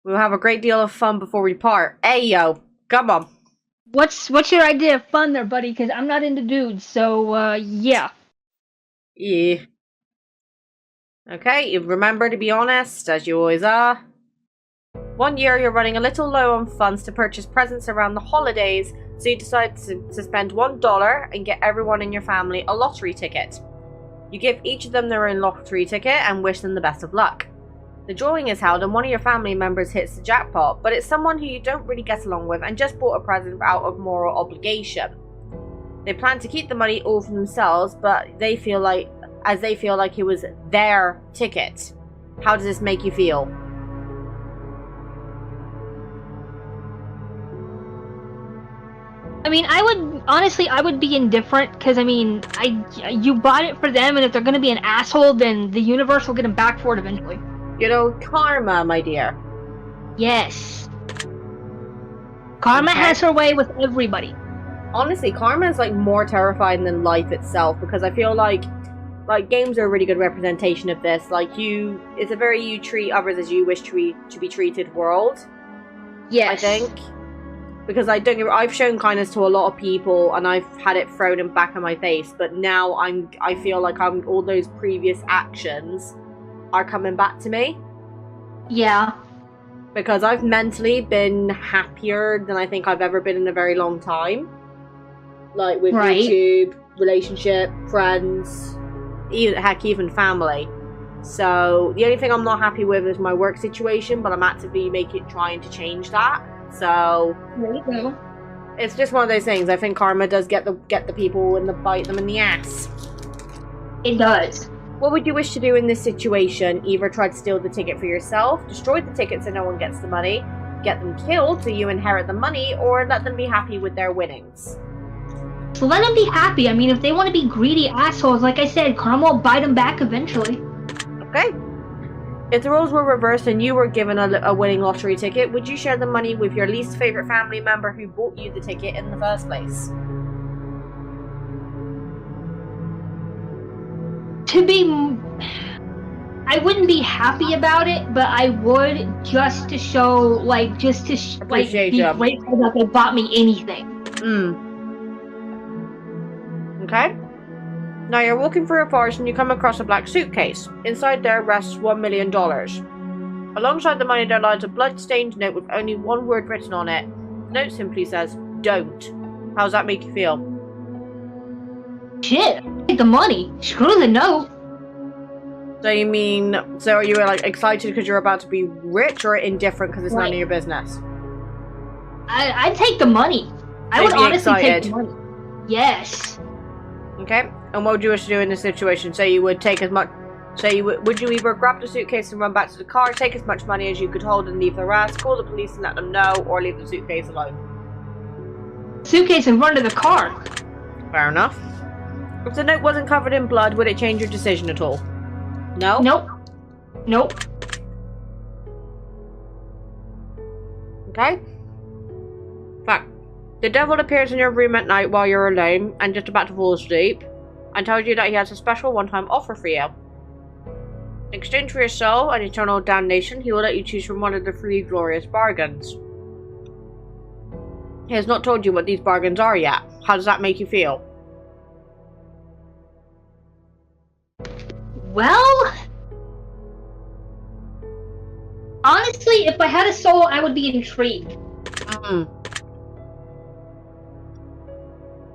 We'll have a great deal of fun before we part. Hey, yo. Come on. What's your idea of fun there, buddy? Because I'm not into dudes, so, yeah. Yeah. Okay, you remember to be honest, as you always are. One year you're running a little low on funds to purchase presents around the holidays, so you decide to spend $1 and get everyone in your family a lottery ticket. You give each of them their own lottery ticket and wish them the best of luck. The drawing is held and one of your family members hits the jackpot, but it's someone who you don't really get along with and just bought a present out of moral obligation. They plan to keep the money all for themselves, but they feel like it was their ticket. How does this make you feel? I mean, I would be indifferent, because, I mean, you bought it for them, and if they're gonna be an asshole, then the universe will get them back for it eventually. You know, karma, my dear. Yes. Karma has her way with everybody. Honestly, karma is, like, more terrifying than life itself, because I feel like games are a really good representation of this. Like, it's a very you treat others as you wish to be treated world. Yes. I think. Because I've shown kindness to a lot of people and I've had it thrown in back in my face, but now I feel like all those previous actions are coming back to me. Yeah. Because I've mentally been happier than I think I've ever been in a very long time. Like with YouTube, relationship, friends, even family. So the only thing I'm not happy with is my work situation, but I'm actively trying to change that. So there you go. It's just one of those things. I think karma does get the people and bite them in the ass. It does. What would you wish to do in this situation? Either try to steal the ticket for yourself, destroy the ticket so no one gets the money, get them killed so you inherit the money, or let them be happy with their winnings. So let them be happy. I mean, if they want to be greedy assholes, like I said, karma will bite them back eventually. Okay. If the roles were reversed and you were given a winning lottery ticket, would you share the money with your least favorite family member who bought you the ticket in the first place? I wouldn't be happy about it, but I would just to show, be grateful that they bought me anything. Okay. Now you're walking through a forest and you come across a black suitcase. Inside there rests $1 million. Alongside the money there lies a blood-stained note with only one word written on it. The note simply says, "Don't." How does that make you feel? Shit, take the money. Screw the note. So are you like excited because you're about to be rich, or indifferent because it's none of your business? I'd take the money. I would honestly take the money. Yes. Okay. And what would you wish to do in this situation? So you would take as much. Would you either grab the suitcase and run back to the car, take as much money as you could hold and leave the rest, call the police and let them know, or leave the suitcase alone? Suitcase and run to the car. Fair enough. If the note wasn't covered in blood, would it change your decision at all? No? Nope. Okay. Fact. The devil appears in your room at night while you're alone and just about to fall asleep, and tells you that he has a special one-time offer for you. In exchange for your soul and eternal damnation, he will let you choose from one of the 3 glorious bargains. He has not told you what these bargains are yet. How does that make you feel? Well, honestly, if I had a soul, I would be intrigued.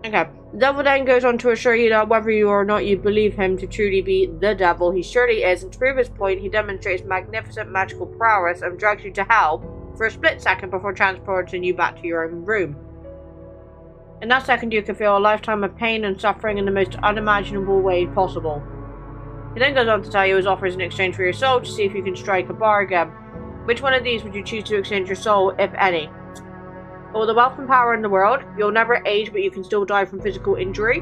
Okay. The devil then goes on to assure you that whether you or not you believe him to truly be the devil, he surely is, and to prove his point, he demonstrates magnificent magical prowess and drags you to hell for a split second before transporting you back to your own room. In that second, you can feel a lifetime of pain and suffering in the most unimaginable way possible. He then goes on to tell you his offer is in exchange for your soul to see if you can strike a bargain. Which one of these would you choose to exchange your soul, if any? All the wealth and power in the world, you'll never age but you can still die from physical injury.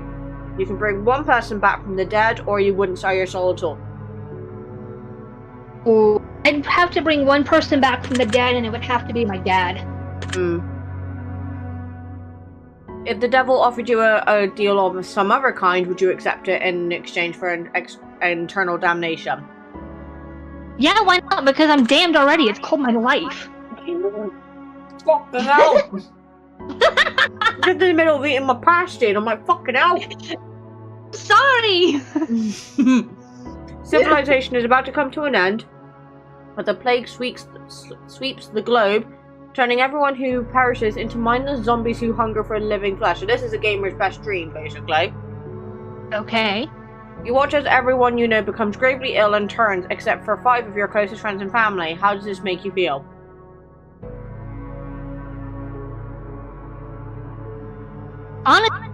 You can bring one person back from the dead, or you wouldn't sell your soul at all. Oh, I'd have to bring one person back from the dead, and it would have to be my dad. If the devil offered you a deal of some other kind, would you accept it in exchange for an eternal damnation? Yeah, why not? Because I'm damned already. It's called my life. Fucking hell! Just in the middle of eating my pasty, and I'm like, fucking hell! Sorry! Civilization is about to come to an end, but the plague sweeps the globe, turning everyone who perishes into mindless zombies who hunger for living flesh. So this is a gamer's best dream, basically. Okay. You watch as everyone you know becomes gravely ill and turns, except for 5 of your closest friends and family. How does this make you feel? Honestly,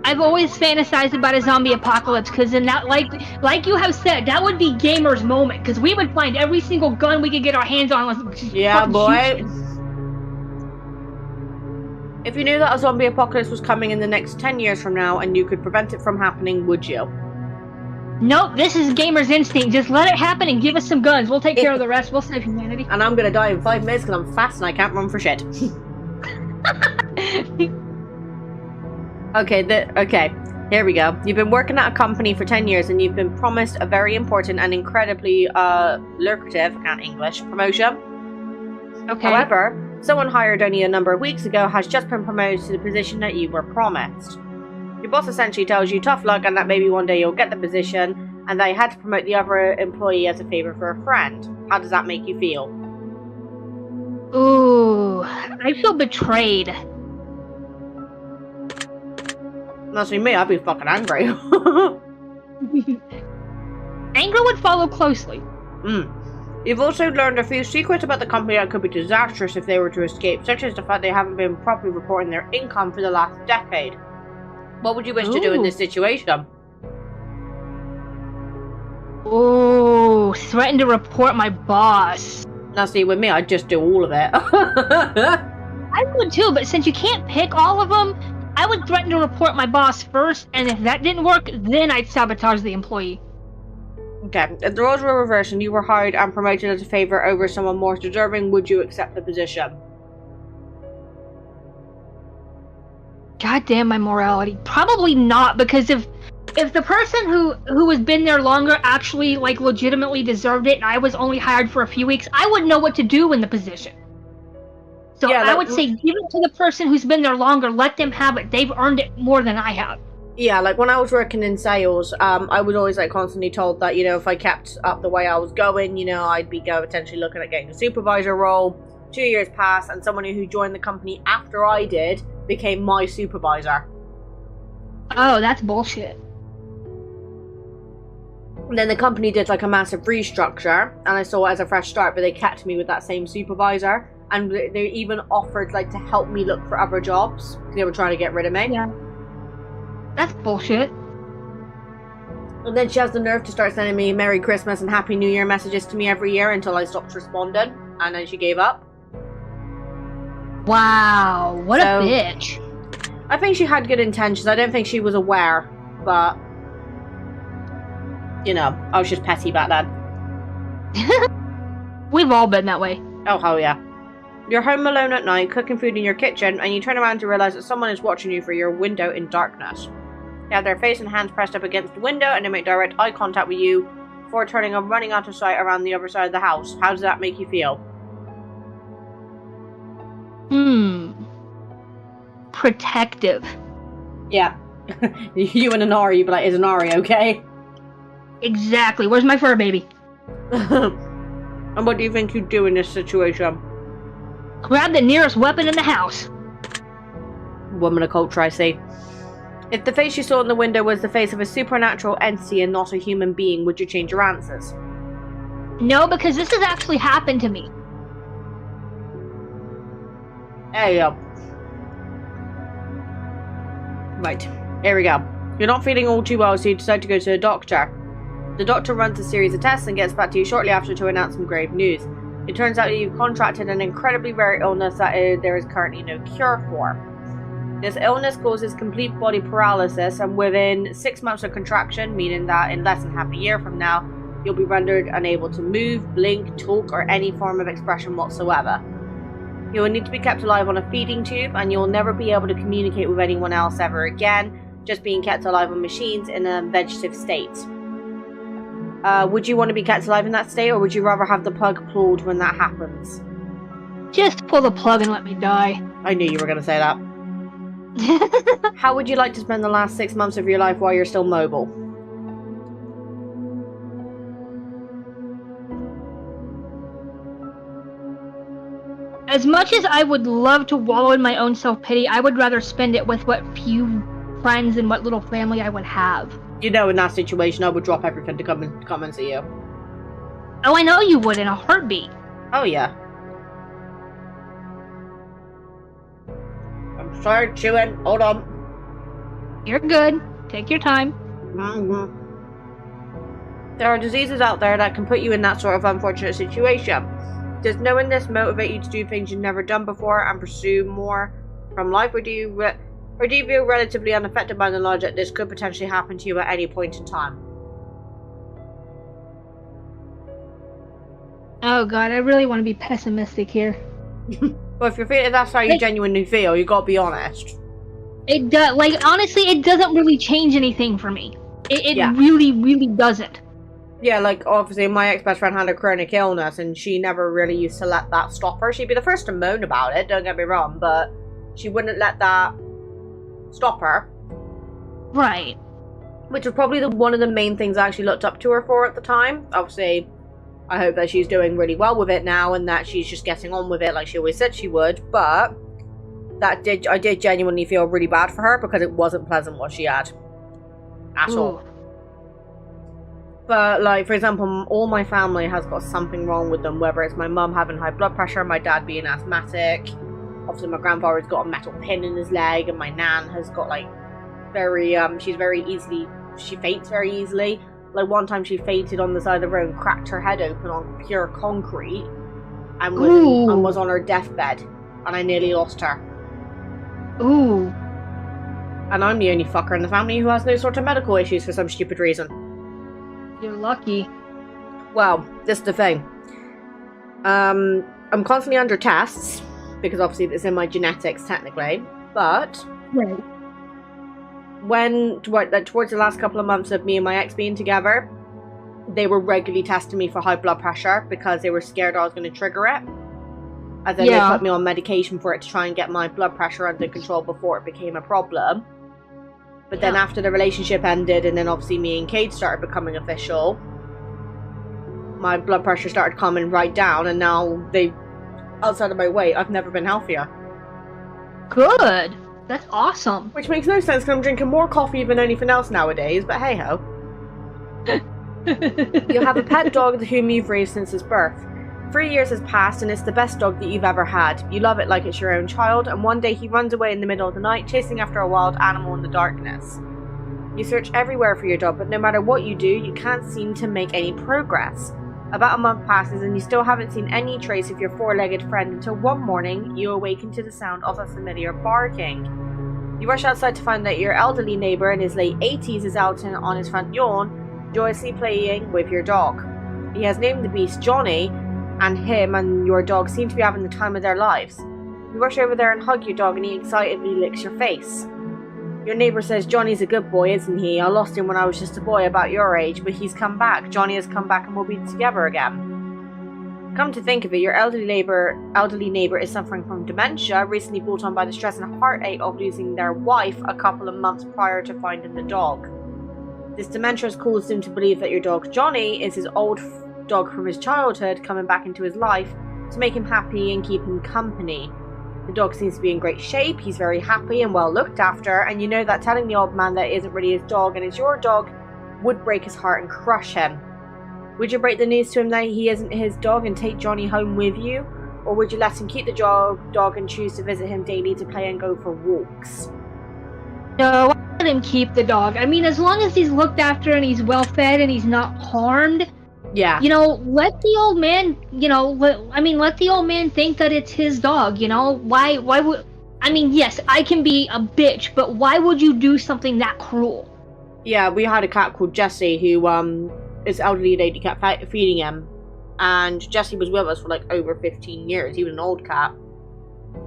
I've always fantasized about a zombie apocalypse, because in that, like you have said, that would be gamer's moment, because we would find every single gun we could get our hands on. Yeah, boy. If you knew that a zombie apocalypse was coming in the next 10 years from now and you could prevent it from happening, would you? Nope, this is gamer's instinct. Just let it happen and give us some guns. We'll take care of the rest. We'll save humanity. And I'm gonna die in 5 minutes because I'm fast and I can't run for shit. Okay, here we go. You've been working at a company for 10 years and you've been promised a very important and incredibly lucrative, I can't English, promotion. Okay. However, someone hired only a number of weeks ago has just been promoted to the position that you were promised. Your boss essentially tells you tough luck and that maybe one day you'll get the position, and they had to promote the other employee as a favor for a friend. How does that make you feel? Ooh, I feel betrayed. That's me, I'd be fucking angry. Anger would follow closely. You've also learned a few secrets about the company that could be disastrous if they were to escape, such as the fact they haven't been properly reporting their income for the last decade. What would you wish to do in this situation? Oh, threaten to report my boss. Now see, with me, I'd just do all of it. I would too, but since you can't pick all of them, I would threaten to report my boss first, and if that didn't work, then I'd sabotage the employee. Okay, if the roles were reversed and you were hired and promoted as a favor over someone more deserving, would you accept the position? God damn my morality. Probably not, because if the person who has been there longer actually, like, legitimately deserved it, and I was only hired for a few weeks, I would know what to do in the position. So yeah, I would say give it to the person who's been there longer, let them have it. They've earned it more than I have. Yeah, like when I was working in sales, I was always like constantly told that, you know, if I kept up the way I was going, you know, I'd be potentially looking at getting a supervisor role. 2 years passed and someone who joined the company after I did became my supervisor. Oh, that's bullshit. And then the company did like a massive restructure and I saw it as a fresh start, but they kept me with that same supervisor. And they even offered like to help me look for other jobs. They were trying to get rid of me. Yeah. That's bullshit. And then she has the nerve to start sending me Merry Christmas and Happy New Year messages to me every year until I stopped responding. And then she gave up. Wow, what a bitch. I think she had good intentions. I don't think she was aware. But, you know, I was just petty back then. We've all been that way. Oh, hell yeah. You're home alone at night, cooking food in your kitchen, and you turn around to realize that someone is watching you through your window in darkness. They have their face and hands pressed up against the window, and they make direct eye contact with you before turning and running out of sight around the other side of the house. How does that make you feel? Protective. Yeah. You and Inari, you'd be like, is Inari okay? Exactly. Where's my fur baby? And what do you think you'd do in this situation? Grab the nearest weapon in the house. Woman of culture, I see. If the face you saw in the window was the face of a supernatural entity and not a human being, would you change your answers? No, because this has actually happened to me. There you go. Right, here we go. You're not feeling all too well, so you decide to go to a doctor. The doctor runs a series of tests and gets back to you shortly after to announce some grave news. It turns out that you've contracted an incredibly rare illness that there is currently no cure for. This illness causes complete body paralysis, and within 6 months of contraction, meaning that in less than half a year from now, you'll be rendered unable to move, blink, talk, or any form of expression whatsoever. You will need to be kept alive on a feeding tube, and you will never be able to communicate with anyone else ever again, just being kept alive on machines in a vegetative state. Would you want to be kept alive in that state, or would you rather have the plug pulled when that happens? Just pull the plug and let me die. I knew you were going to say that. How would you like to spend the last 6 months of your life while you're still mobile? As much as I would love to wallow in my own self-pity, I would rather spend it with what few friends and what little family I would have. You know, in that situation, I would drop everything to come and see you. Oh, I know you would in a heartbeat. Oh, yeah. I'm sorry, chewing. Hold on. You're good. Take your time. Mm-hmm. There are diseases out there that can put you in that sort of unfortunate situation. Does knowing this motivate you to do things you've never done before and pursue more from life, or do you feel relatively unaffected by the knowledge that this could potentially happen to you at any point in time? Oh god, I really want to be pessimistic here. Well, if that's how you genuinely feel, you gotta be honest. It does. Like, honestly, it doesn't really change anything for me. It Yeah. really, really doesn't. Yeah, like, obviously, my ex-best friend had a chronic illness, and she never really used to let that stop her. She'd be the first to moan about it, don't get me wrong, but she wouldn't let that stop her. Right. Which was probably one of the main things I actually looked up to her for at the time. Obviously, I hope that she's doing really well with it now, and that she's just getting on with it like she always said she would, but I did genuinely feel really bad for her, because it wasn't pleasant what she had. At all. But, like, for example, all my family has got something wrong with them, whether it's my mum having high blood pressure, my dad being asthmatic, obviously my grandfather's got a metal pin in his leg, and my nan has got, like, she faints very easily. Like, one time she fainted on the side of the road and cracked her head open on pure concrete, and was on her deathbed, and I nearly lost her. Ooh. And I'm the only fucker in the family who has no sort of medical issues for some stupid reason. You're lucky. Well, this is the thing. I'm constantly under tests, because obviously it's in my genetics technically, but Right. towards the last couple of months of me and my ex being together, they were regularly testing me for high blood pressure because they were scared I was going to trigger it. And then they put me on medication for it to try and get my blood pressure under control before it became a problem. But then after the relationship ended, and then obviously me and Kate started becoming official, my blood pressure started coming right down, and now outside of my weight, I've never been healthier. Good. That's awesome. Which makes no sense, because I'm drinking more coffee than anything else nowadays, but hey ho. You have a pet dog whom you've raised since its birth. 3 years has passed, and it's the best dog that you've ever had. You love it like it's your own child, and one day he runs away in the middle of the night, chasing after a wild animal in the darkness. You search everywhere for your dog, but no matter what you do, you can't seem to make any progress. About a month passes, and you still haven't seen any trace of your four-legged friend until one morning, you awaken to the sound of a familiar barking. You rush outside to find that your elderly neighbour in his late 80s is out on his front lawn, joyously playing with your dog. He has named the beast Johnny, and him and your dog seem to be having the time of their lives. You rush over there and hug your dog, and he excitedly licks your face. Your neighbour says, "Johnny's a good boy, isn't he? I lost him when I was just a boy about your age, but he's come back. Johnny has come back and we'll be together again." Come to think of it, your elderly neighbour is suffering from dementia, recently brought on by the stress and heartache of losing their wife a couple of months prior to finding the dog. This dementia has caused him to believe that your dog Johnny is his old dog from his childhood coming back into his life to make him happy and keep him company. The dog seems to be in great shape, he's very happy and well looked after, and you know that telling the old man that it isn't really his dog and it's your dog would break his heart and crush him. Would you break the news to him that he isn't his dog and take Johnny home with you? Or would you let him keep the dog and choose to visit him daily to play and go for walks? No, I let him keep the dog. I mean, as long as he's looked after and he's well fed and he's not harmed, yeah. You know, let the old man, let the old man think that it's his dog, you know? Why would, I mean, yes, I can be a bitch, but why would you do something that cruel? Yeah, we had a cat called Jessie who, this elderly lady kept feeding him, and Jessie was with us for like over 15 years. He was an old cat.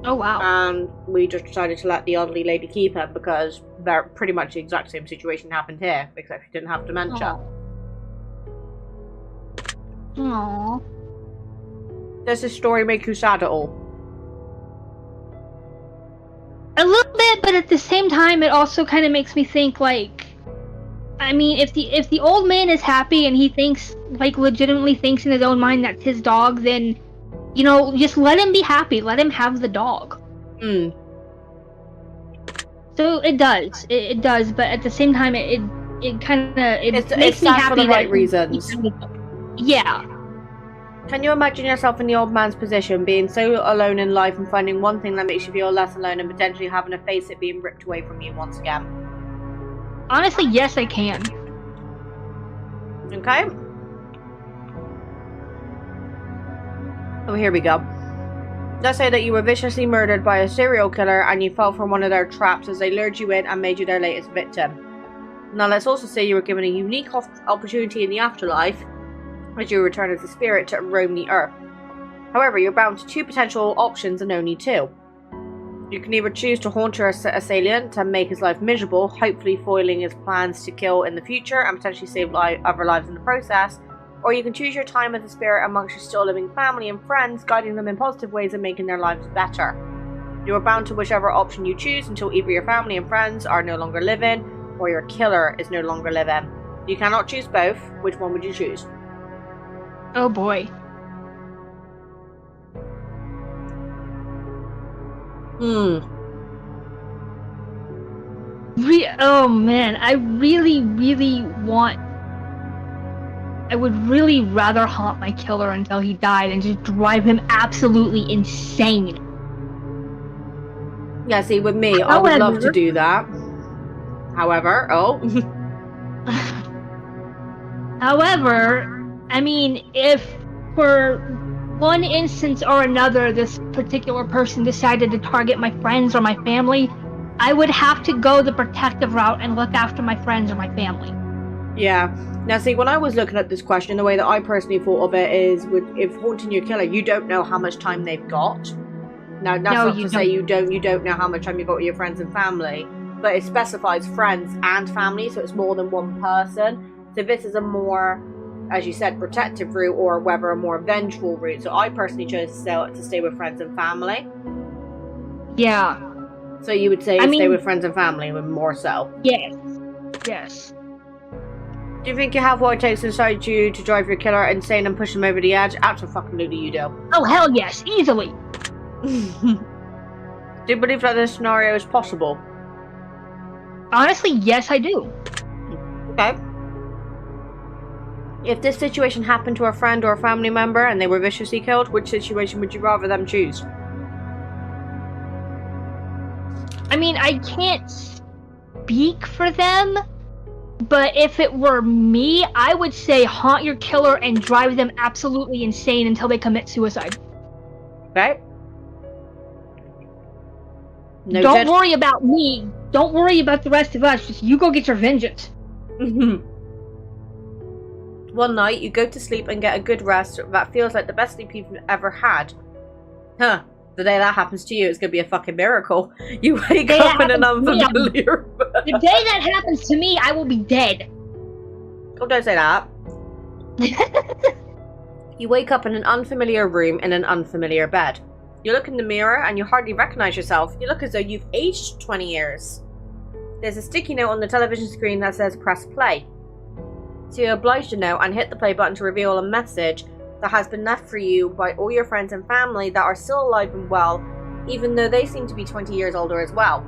Oh, wow. And we just decided to let the elderly lady keep him because they're pretty much the exact same situation happened here, except she didn't have dementia. Aww. Does this story make you sad at all? A little bit, but at the same time, it also kind of makes me think, like, I mean, if the old man is happy and he thinks, like, legitimately thinks in his own mind that's his dog, then, you know, just let him be happy. Let him have the dog. Hmm. So it does. It does, but at the same time, it kind of makes it's me sad happy for the that right reasons. Yeah. Can you imagine yourself in the old man's position, being so alone in life and finding one thing that makes you feel less alone and potentially having to face it being ripped away from you once again? Honestly, yes, I can. Okay. Oh, here we go. Let's say that you were viciously murdered by a serial killer and you fell for one of their traps as they lured you in and made you their latest victim. Now let's also say you were given a unique opportunity in the afterlife as you return as a spirit to roam the earth. However, you're bound to two potential options and only two. You can either choose to haunt your assailant and make his life miserable, hopefully foiling his plans to kill in the future and potentially save other lives in the process, or you can choose your time as a spirit amongst your still living family and friends, guiding them in positive ways and making their lives better. You are bound to whichever option you choose until either your family and friends are no longer living, or your killer is no longer living. You cannot choose both. Which one would you choose? Oh boy. Oh man, I would really rather haunt my killer until he died and just drive him absolutely insane. Yeah, see, with me, I would love to do that. However, However, I mean, if for one instance or another this particular person decided to target my friends or my family, I would have to go the protective route and look after my friends or my family. Yeah. Now, see, when I was looking at this question, the way that I personally thought of it is, if haunting your killer, you don't know how much time they've got. Now, that's not to say you don't know how much time you've got with your friends and family, but it specifies friends and family, so it's more than one person. So this is a more, as you said, protective route, or whether a more vengeful route. So I personally chose to stay with friends and family. Yeah. So you would say stay with friends and family, more so? Yes. Yes. Do you think you have what it takes inside you to drive your killer insane and push him over the edge? Absolutely you do. Oh, hell yes. Easily. Do you believe that this scenario is possible? Honestly, yes, I do. Okay. If this situation happened to a friend or a family member and they were viciously killed, which situation would you rather them choose? I mean, I can't speak for them, but if it were me, I would say haunt your killer and drive them absolutely insane until they commit suicide. Okay. No, don't worry about me. Don't worry about the rest of us. Just you go get your vengeance. One night, you go to sleep and get a good rest that feels like the best sleep you've ever had. Huh. The day that happens to you, it's gonna be a fucking miracle. You wake up in an unfamiliar bed. The day that happens to me, I will be dead. Oh, don't say that. You wake up in an unfamiliar room in an unfamiliar bed. You look in the mirror and you hardly recognize yourself. You look as though you've aged 20 years. There's a sticky note on the television screen that says press play. So you're obliged to know and hit the play button to reveal a message that has been left for you by all your friends and family that are still alive and well, even though they seem to be 20 years older as well.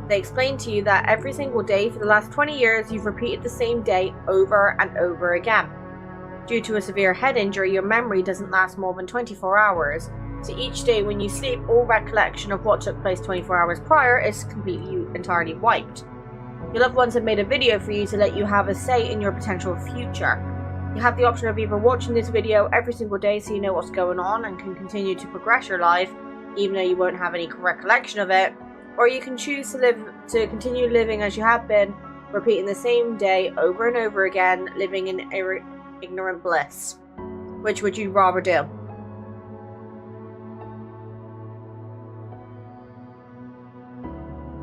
They explain to you that every single day for the last 20 years you've repeated the same day over and over again. Due to a severe head injury, your memory doesn't last more than 24 hours, so each day when you sleep, all recollection of what took place 24 hours prior is completely, entirely wiped. Your loved ones have made a video for you to let you have a say in your potential future. You have the option of either watching this video every single day so you know what's going on and can continue to progress your life, even though you won't have any recollection of it, or you can choose to continue living as you have been, repeating the same day over and over again, living in ignorant bliss. Which would you rather do?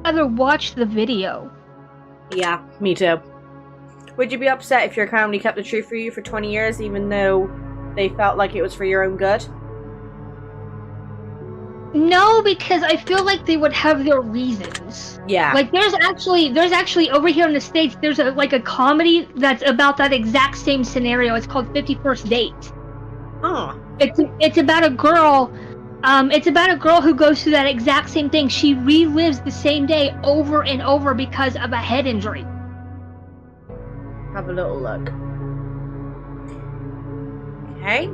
rather watch the video. Yeah, me too. Would you be upset if your family kept the truth for you for 20 years, even though they felt like it was for your own good? No, because I feel like they would have their reasons. Yeah. Like there's actually over here in the States, there's a comedy that's about that exact same scenario. It's called 51st Date. Oh. It's about a girl. It's about a girl who goes through that exact same thing. She relives the same day over and over because of a head injury. Have a little look. Okay.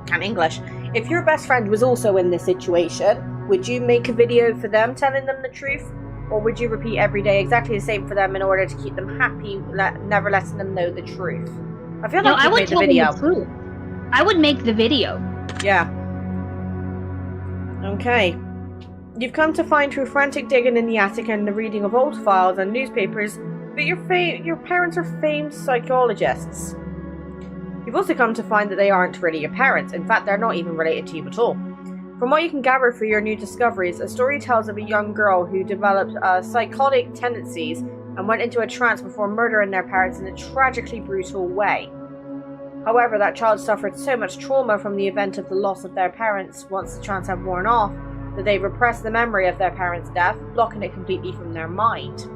Can't English. If your best friend was also in this situation, would you make a video for them telling them the truth? Or would you repeat every day exactly the same for them in order to keep them happy, never letting them know the truth? I feel like I would made the video. The truth. I would make the video. Yeah. Okay. You've come to find through frantic digging in the attic and the reading of old files and newspapers that your parents are famed psychologists. You've also come to find that they aren't really your parents. In fact, they're not even related to you at all. From what you can gather through your new discoveries, a story tells of a young girl who developed psychotic tendencies and went into a trance before murdering their parents in a tragically brutal way. However, that child suffered so much trauma from the event of the loss of their parents once the trance had worn off that they repressed the memory of their parents' death, blocking it completely from their mind.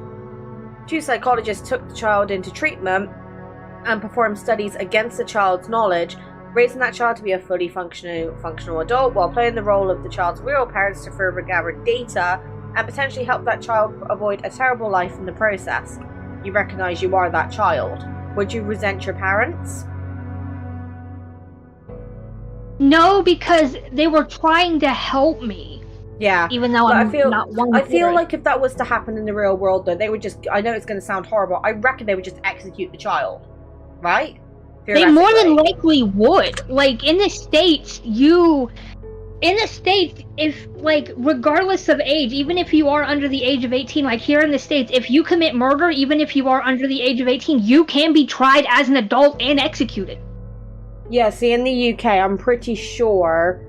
2 psychologists took the child into treatment and performed studies against the child's knowledge, raising that child to be a fully functional adult while playing the role of the child's real parents to further gather data and potentially help that child avoid a terrible life in the process. You recognize you are that child. Would you resent your parents? No, because they were trying to help me. Yeah. Even though I feel like if that was to happen in the real world, though, they would just, I know it's going to sound horrible, I reckon they would just execute the child. Right? They more than likely would. Like, in the States, if, like, regardless of age, even if you are under the age of 18, like here in the States, if you commit murder, even if you are under the age of 18, you can be tried as an adult and executed. Yeah, see, in the UK, I'm pretty sure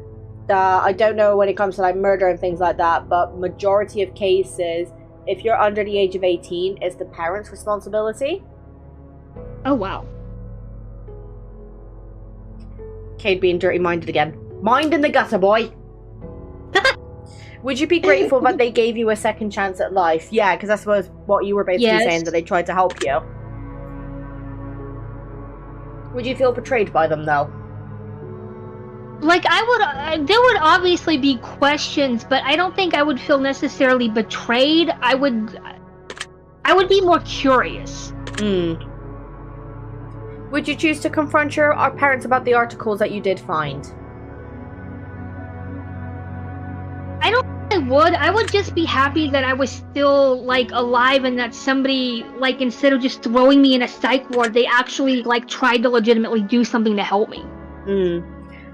that, I don't know when it comes to, like, murder and things like that, but majority of cases, if you're under the age of 18, it's the parents' responsibility. Oh, wow. Cade being dirty-minded again. Mind in the gutter, boy! Would you be grateful that they gave you a second chance at life? Yeah, because I suppose what you were basically saying, that they tried to help you. Would you feel betrayed by them, though? Like, there would obviously be questions, but I don't think I would feel necessarily betrayed. I would be more curious. Would you choose to confront our parents about the articles that you did find? I don't think I would. I would just be happy that I was still, like, alive and that somebody, like, instead of just throwing me in a psych ward, they actually, like, tried to legitimately do something to help me.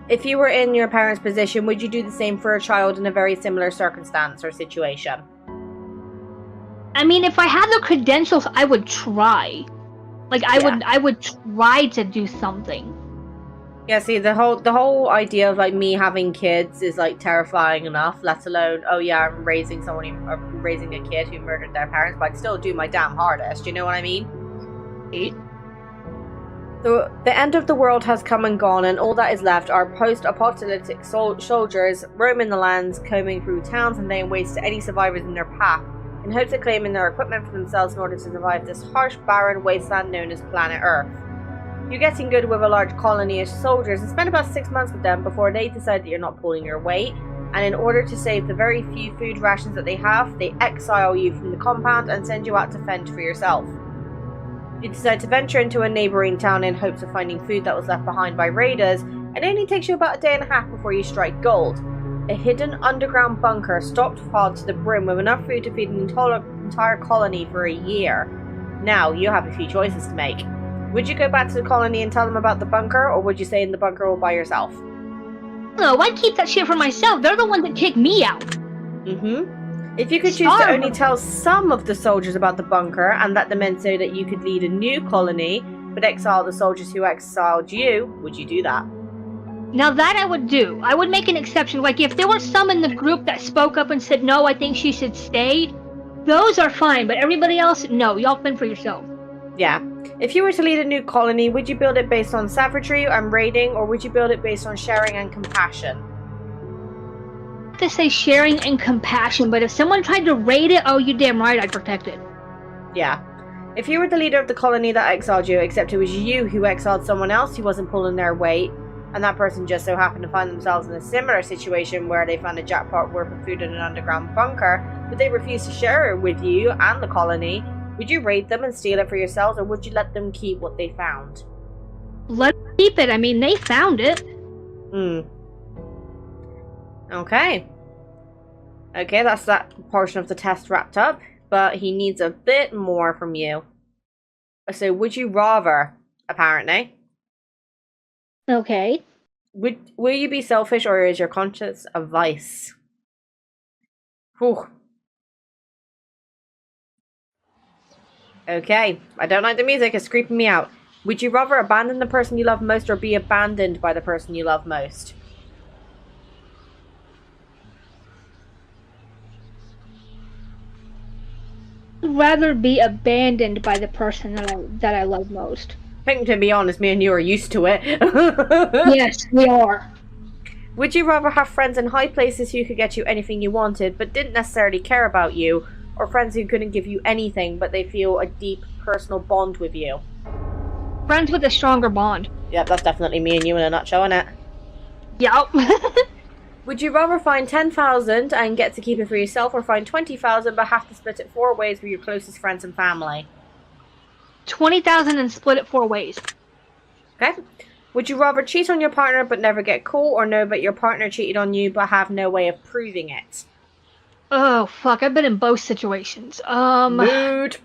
If you were in your parents' position, would you do the same for a child in a very similar circumstance or situation? I mean, if I had the credentials, I would try. Like, I would try to do something. Yeah, see, the whole idea of, like, me having kids is, like, terrifying enough, let alone, oh yeah, I'm raising a kid who murdered their parents, but I'd still do my damn hardest, you know what I mean? The end of the world has come and gone, and all that is left are post-apocalyptic soldiers roaming the lands, combing through towns and laying waste to any survivors in their path, in hopes of claiming their equipment for themselves in order to survive this harsh, barren wasteland known as planet Earth. You're getting good with a large colony of soldiers and spend about 6 months with them before they decide that you're not pulling your weight, and in order to save the very few food rations that they have, they exile you from the compound and send you out to fend for yourself. You decide to venture into a neighbouring town in hopes of finding food that was left behind by raiders, and it only takes you about a day and a half before you strike gold. A hidden underground bunker stocked to the brim with enough food to feed an entire colony for a year. Now, you have a few choices to make. Would you go back to the colony and tell them about the bunker, or would you stay in the bunker all by yourself? No, I'd keep that shit for myself. They're the ones that kicked me out. If you could choose to only tell some of the soldiers about the bunker and let them in so that you could lead a new colony, but exile the soldiers who exiled you, would you do that? Now that I would do. I would make an exception. Like, if there were some in the group that spoke up and said, no, I think she should stay, those are fine. But everybody else, no. Y'all fend for yourself. Yeah. If you were to lead a new colony, would you build it based on savagery and raiding, or would you build it based on sharing and compassion? I have to say sharing and compassion, but if someone tried to raid it, oh, you damn right I'd protect it. Yeah. If you were the leader of the colony that exiled you, except it was you who exiled someone else who wasn't pulling their weight, and that person just so happened to find themselves in a similar situation where they found a jackpot worth of food in an underground bunker, but they refused to share it with you and the colony, would you raid them and steal it for yourselves, or would you let them keep what they found? Let them keep it. I mean, they found it. Okay. Okay, that's that portion of the test wrapped up, but he needs a bit more from you. So, would you rather, apparently... Okay. Will you be selfish, or is your conscience a vice? Whew. Okay, I don't like the music, it's creeping me out. Would you rather abandon the person you love most, or be abandoned by the person you love most? I'd rather be abandoned by the person that I love most. I think, to be honest, me and you are used to it. Yes, we are. Would you rather have friends in high places who could get you anything you wanted, but didn't necessarily care about you, or friends who couldn't give you anything, but they feel a deep personal bond with you? Friends with a stronger bond. Yep, that's definitely me and you in a nutshell, innit? Yup. Would you rather find 10,000 and get to keep it for yourself, or find 20,000 but have to split it 4 ways with your closest friends and family? 20,000 and split it 4 ways. Okay. Would you rather cheat on your partner but never get caught, or know that your partner cheated on you but have no way of proving it? Oh, fuck. I've been in both situations. Mood.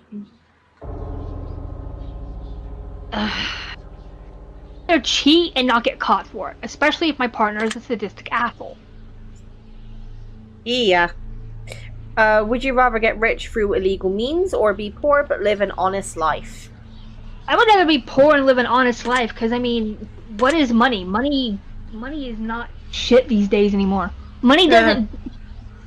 Or cheat and not get caught for it, especially if my partner is a sadistic asshole. Yeah. Would you rather get rich through illegal means, or be poor but live an honest life? I would rather be poor and live an honest life, because, I mean, what is money? Money is not shit these days anymore. Money doesn't...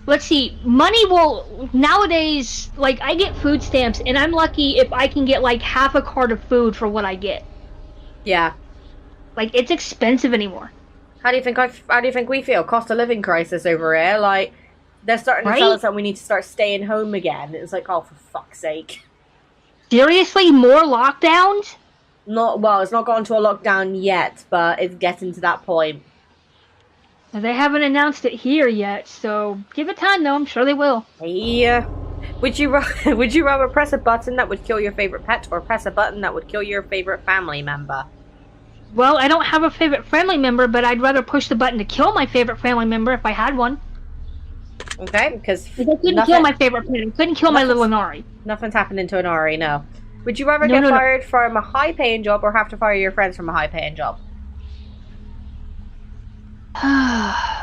Let's see, money will... Nowadays, like, I get food stamps, and I'm lucky if I can get, like, half a cart of food for what I get. Yeah. Like, it's expensive anymore. How do you think we feel? Cost of living crisis over here. Like, they're starting to tell us that we need to start staying home again. It's like, oh, for fuck's sake. Seriously? More lockdowns? Well, it's not gone to a lockdown yet, but it's getting to that point. They haven't announced it here yet, so give it time though, I'm sure they will. Yeah. Would you rather press a button that would kill your favorite pet, or press a button that would kill your favorite family member? Well, I don't have a favorite family member, but I'd rather push the button to kill my favorite family member if I had one. Okay, because... I couldn't kill my favorite pet. I couldn't kill my little Inari. Nothing's happening to Inari, no. Would you rather get fired from a high-paying job, or have to fire your friends from a high-paying job?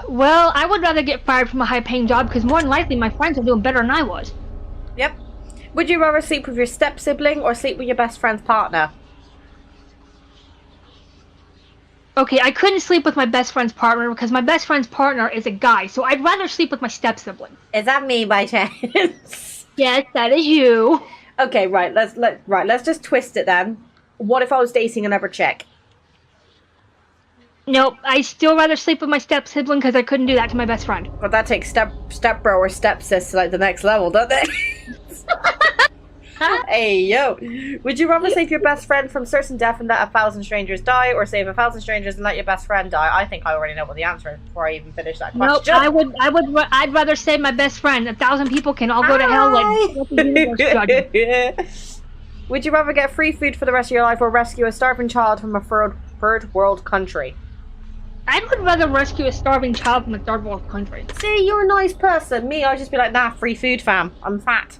Well, I would rather get fired from a high-paying job, because more than likely my friends are doing better than I was. Yep. Would you rather sleep with your step-sibling, or sleep with your best friend's partner? Okay, I couldn't sleep with my best friend's partner because my best friend's partner is a guy, so I'd rather sleep with my step-sibling. Is that me by chance? Yes, that is you. Okay, right, let's just twist it then. What if I was dating another chick? Nope, I still rather sleep with my step-sibling because I couldn't do that to my best friend. But that takes step-bro or step-sis to, like, the next level, don't they? Hey, yo. Would you rather save your best friend from certain death and let 1,000 strangers die, or save 1,000 strangers and let your best friend die? I think I already know what the answer is before I even finish that question. Nope, I'd rather save my best friend. 1,000 people can all go to hell and let the universe judge. Would you rather get free food for the rest of your life, or rescue a starving child from a third world country? I would rather rescue a starving child from a third world country. See, you're a nice person. Me, I'd just be like, nah, free food, fam. I'm fat.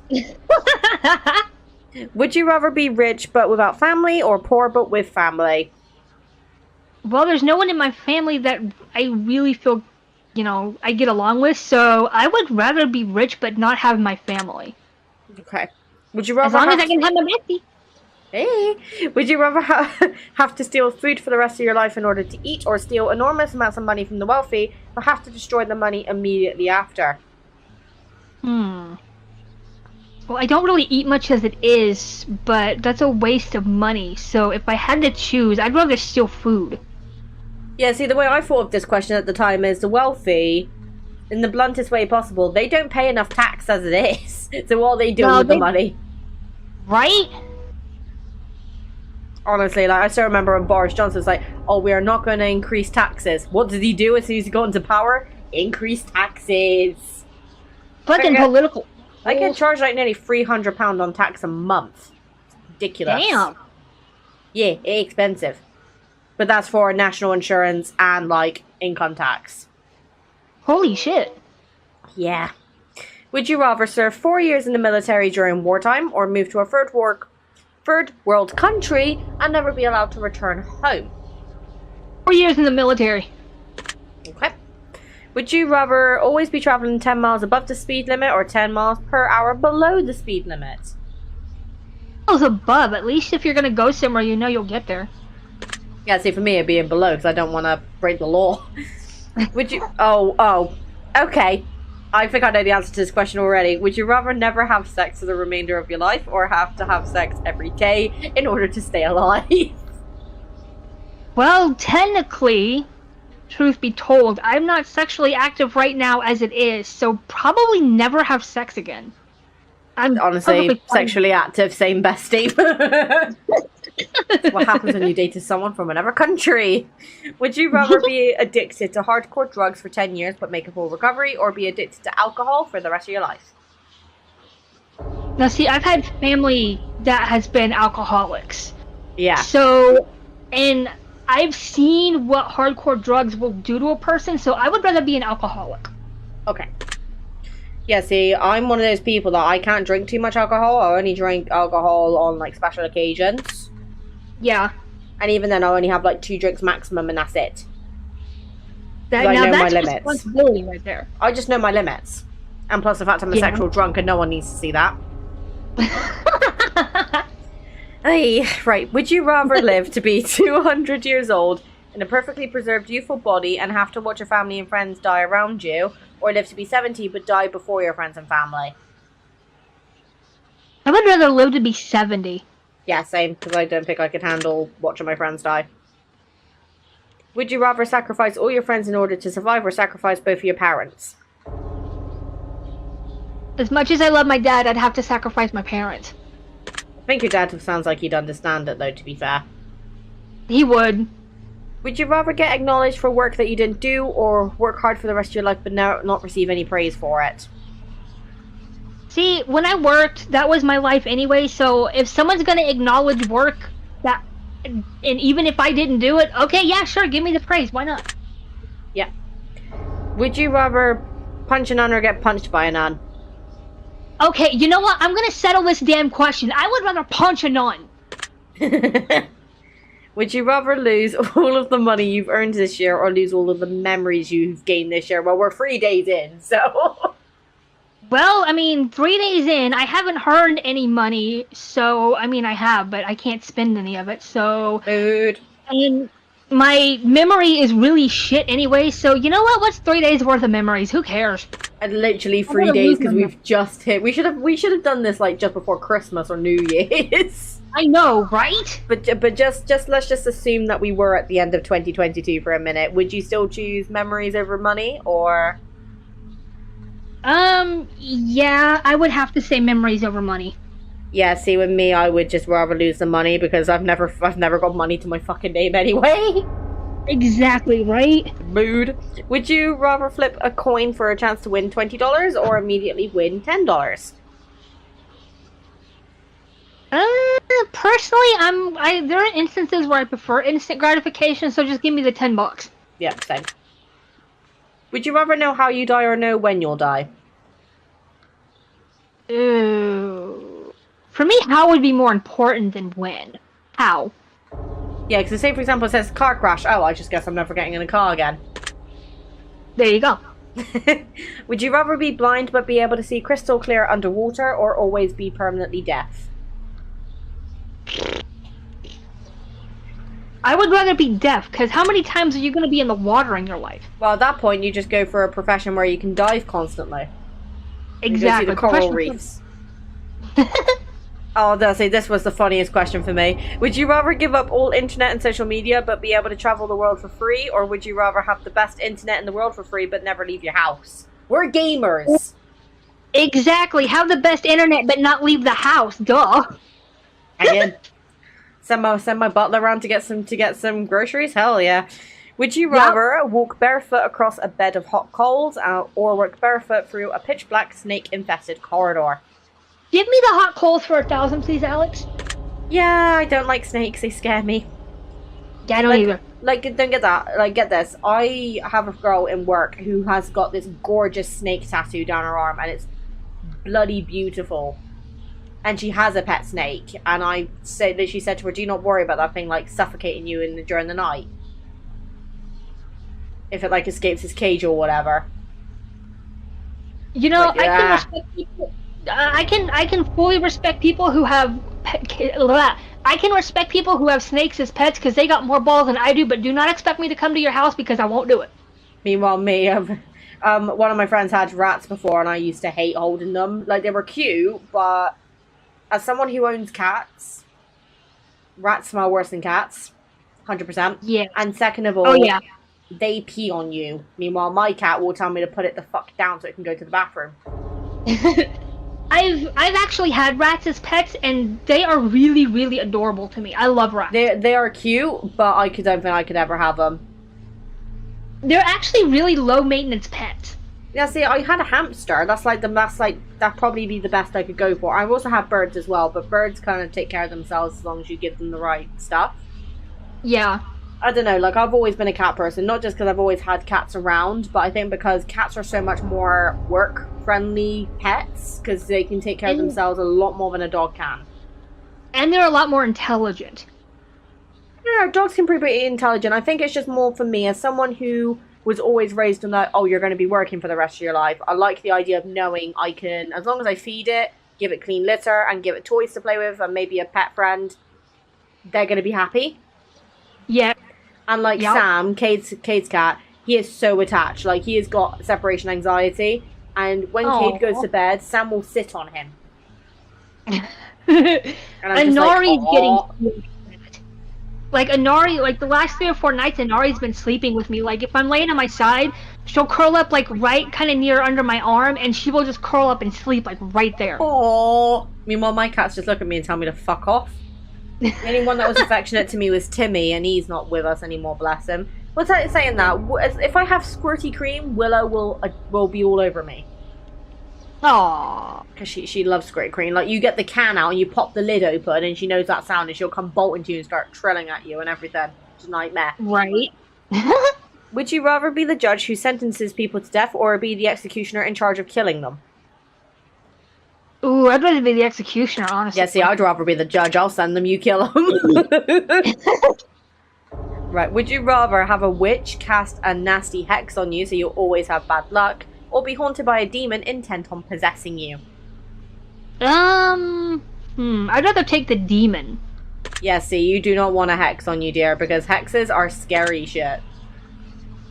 Would you rather be rich but without family, or poor but with family? Well, there's no one in my family that I really feel, I get along with, so I would rather be rich but not have my family. Okay. Would you rather as long as I can have my bestie. Hey, would you rather have to steal food for the rest of your life in order to eat, or steal enormous amounts of money from the wealthy, but have to destroy the money immediately after? Well, I don't really eat much as it is, but that's a waste of money. So if I had to choose, I'd rather steal food. Yeah, see, the way I thought of this question at the time is the wealthy, in the bluntest way possible, they don't pay enough tax as it is. So what are they doing with the money? Right? Honestly, like, I still remember when Boris Johnson's like, oh, we are not going to increase taxes. What did he do as soon as he got into power? Increase taxes. Fucking political. I get charged like nearly £300 on tax a month. Ridiculous. Damn. Yeah, it's expensive. But that's for national insurance and, like, income tax. Holy shit. Yeah. Would you rather serve 4 years in the military during wartime, or move to a third world country and never be allowed to return home? 4 years in the military. Okay. Would you rather always be traveling 10 miles above the speed limit, or 10 miles per hour below the speed limit? Miles above. At least if you're gonna go somewhere, you know you'll get there. Yeah, see, for me it'd be in below, because I don't want to break the law. Would you... Oh. Okay. I think I know the answer to this question already. Would you rather never have sex for the remainder of your life, or have to have sex every day in order to stay alive? Well, technically, truth be told, I'm not sexually active right now as it is, so probably never have sex again. I'm honestly sexually active, same bestie. What happens when you dated someone from another country? Would you rather be addicted to hardcore drugs for 10 years but make a full recovery, or be addicted to alcohol for the rest of your life? Now see, I've had family that has been alcoholics. Yeah. So, and I've seen what hardcore drugs will do to a person, so I would rather be an alcoholic. Okay. Yeah, see, I'm one of those people that I can't drink too much alcohol. I only drink alcohol on, like, special occasions. Yeah. And even then, I only have, like, 2 drinks maximum, and that's it. Now I know that's my limits. Responsibility right there. I just know my limits. And plus the fact I'm a sexual drunk and no one needs to see that. Hey, right. Would you rather live to be 200 years old in a perfectly preserved youthful body and have to watch your family and friends die around you, or live to be 70 but die before your friends and family? I would rather live to be 70. Yeah, same, because I don't think I could handle watching my friends die. Would you rather sacrifice all your friends in order to survive, or sacrifice both of your parents? As much as I love my dad, I'd have to sacrifice my parents. I think your dad sounds like he'd understand it, though, to be fair. He would. Would you rather get acknowledged for work that you didn't do, or work hard for the rest of your life but not receive any praise for it? See, when I worked, that was my life anyway, so if someone's gonna acknowledge work, that, and even if I didn't do it, okay, yeah, sure, give me the praise, why not? Yeah. Would you rather punch a nun or get punched by a nun? Okay, you know what? I'm gonna settle this damn question. I would rather punch a nun. Would you rather lose all of the money you've earned this year, or lose all of the memories you've gained this year? Well, we're 3 days in, so... Well, I mean, 3 days in, I haven't earned any money, so, I mean, I have, but I can't spend any of it, so... Dude. And my memory is really shit anyway, so you know what? What's 3 days worth of memories? Who cares? And literally 3 days, because we've just hit... We should have done this, like, just before Christmas or New Year's. I know, right? But just let's just assume that we were at the end of 2022 for a minute. Would you still choose memories over money, or... Yeah, I would have to say memories over money. Yeah, see, with me, I would just rather lose the money, because I've never got money to my fucking name anyway. Exactly, right? Mood. Would you rather flip a coin for a chance to win $20, or immediately win $10? Personally, there are instances where I prefer instant gratification, so just give me the $10. Yeah, same. Would you rather know how you die or know when you'll die? Ooh. For me, how would be more important than when. How? Yeah, because say, for example, it says car crash. Oh, I just guess I'm never getting in a car again. There you go. Would you rather be blind but be able to see crystal clear underwater, or always be permanently deaf? I would rather be deaf, because how many times are you going to be in the water in your life? Well, at that point, you just go for a profession where you can dive constantly. Exactly. You go see the coral reefs. Oh, that's it. This was the funniest question for me. Would you rather give up all internet and social media but be able to travel the world for free, or would you rather have the best internet in the world for free but never leave your house? We're gamers. Exactly. Have the best internet but not leave the house. Duh. Again, send my butler around to get some groceries. Hell yeah. Would you rather walk barefoot across a bed of hot coals, or walk barefoot through a pitch black snake infested corridor? Give me the hot coals for 1,000, please, Alex. Yeah, I don't like snakes. They scare me. Yeah, I don't either. Like, don't get that. Like, get this. I have a girl in work who has got this gorgeous snake tattoo down her arm, and it's bloody beautiful. And she has a pet snake, and I literally said to her, "Do not worry about that thing like suffocating you during the night. If it like escapes its cage or whatever." You know, Like, yeah. I can respect people. I can fully respect people who have I can respect people who have snakes as pets because they got more balls than I do. But do not expect me to come to your house because I won't do it. Meanwhile, me, one of my friends had rats before, and I used to hate holding them. Like, they were cute, but as someone who owns cats, rats smell worse than cats, 100%. Yeah. And second of all, yeah, they pee on you. Meanwhile, my cat will tell me to put it the fuck down so it can go to the bathroom. I've actually had rats as pets, and they are really, really adorable to me. I love rats. They are cute, but I don't think I could ever have them. They're actually really low maintenance pets. Yeah, see, I had a hamster. That'd probably be the best I could go for. I also have birds as well, but birds kind of take care of themselves as long as you give them the right stuff. Yeah. I don't know, like, I've always been a cat person, not just because I've always had cats around, but I think because cats are so much more work-friendly pets, because they can take care of themselves a lot more than a dog can. And they're a lot more intelligent. Yeah, dogs can be pretty intelligent. I think it's just more for me, as someone who was always raised on that, oh, you're going to be working for the rest of your life. I like the idea of knowing I can, as long as I feed it, give it clean litter, and give it toys to play with, and maybe a pet friend, they're going to be happy. Yeah. And like Sam, Cade's cat, he is so attached. Like, he has got separation anxiety. And when Cade goes to bed, Sam will sit on him. And Anari's getting... Like, Anari, like, the last 3 or 4 nights, Anari's been sleeping with me. Like, if I'm laying on my side, she'll curl up, like, right kind of near under my arm, and she will just curl up and sleep, like, right there. Aww. Meanwhile, my cats just look at me and tell me to fuck off. The only one that was affectionate to me was Timmy, and he's not with us anymore, bless him. What's that saying that? If I have squirty cream, Willow will be all over me. Aww. Because she loves squirty cream. Like, you get the can out and you pop the lid open, and she knows that sound, and she'll come bolting to you and start trilling at you and everything. It's a nightmare. Right. Would you rather be the judge who sentences people to death, or be the executioner in charge of killing them? Ooh, I'd rather be the executioner, honestly. Yeah, see, I'd rather be the judge. I'll send them, you kill them. Right, would you rather have a witch cast a nasty hex on you so you'll always have bad luck, or be haunted by a demon intent on possessing you? I'd rather take the demon. Yeah, see, you do not want a hex on you, dear, because hexes are scary shit.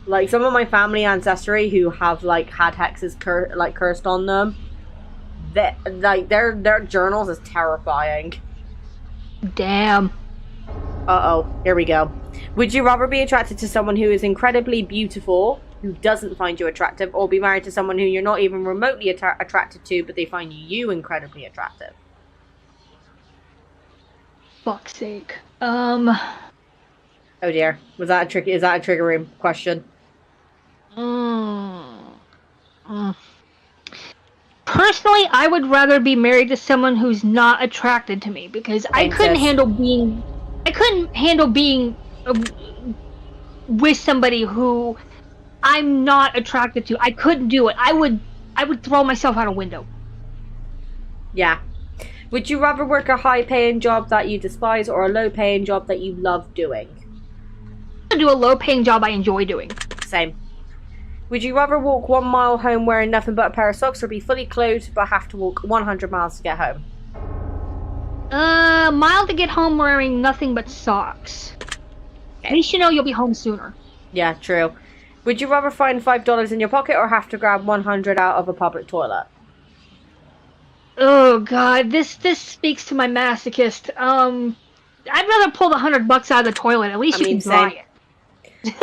Like, some of my family ancestry who have, like, had hexes cursed on them, their journals is terrifying. Damn. Uh-oh, here we go. Would you rather be attracted to someone who is incredibly beautiful, who doesn't find you attractive, or be married to someone who you're not even remotely attracted to, but they find you incredibly attractive? Fuck's sake. Oh dear. Is that a triggering question? Personally, I would rather be married to someone who's not attracted to me, because I couldn't handle being with somebody who I'm not attracted to. I couldn't do it. I would throw myself out a window. Yeah. Would you rather work a high-paying job that you despise, or a low-paying job that you love doing? I do a low-paying job I enjoy doing. Same. Would you rather walk 1 mile home wearing nothing but a pair of socks, or be fully clothed but have to walk 100 miles to get home? Mile to get home wearing nothing but socks. At least you know you'll be home sooner. Yeah, true. Would you rather find $5 in your pocket or have to grab 100 out of a public toilet? Oh god, this speaks to my masochist. I'd rather pull the $100 out of the toilet. At least you can dry it.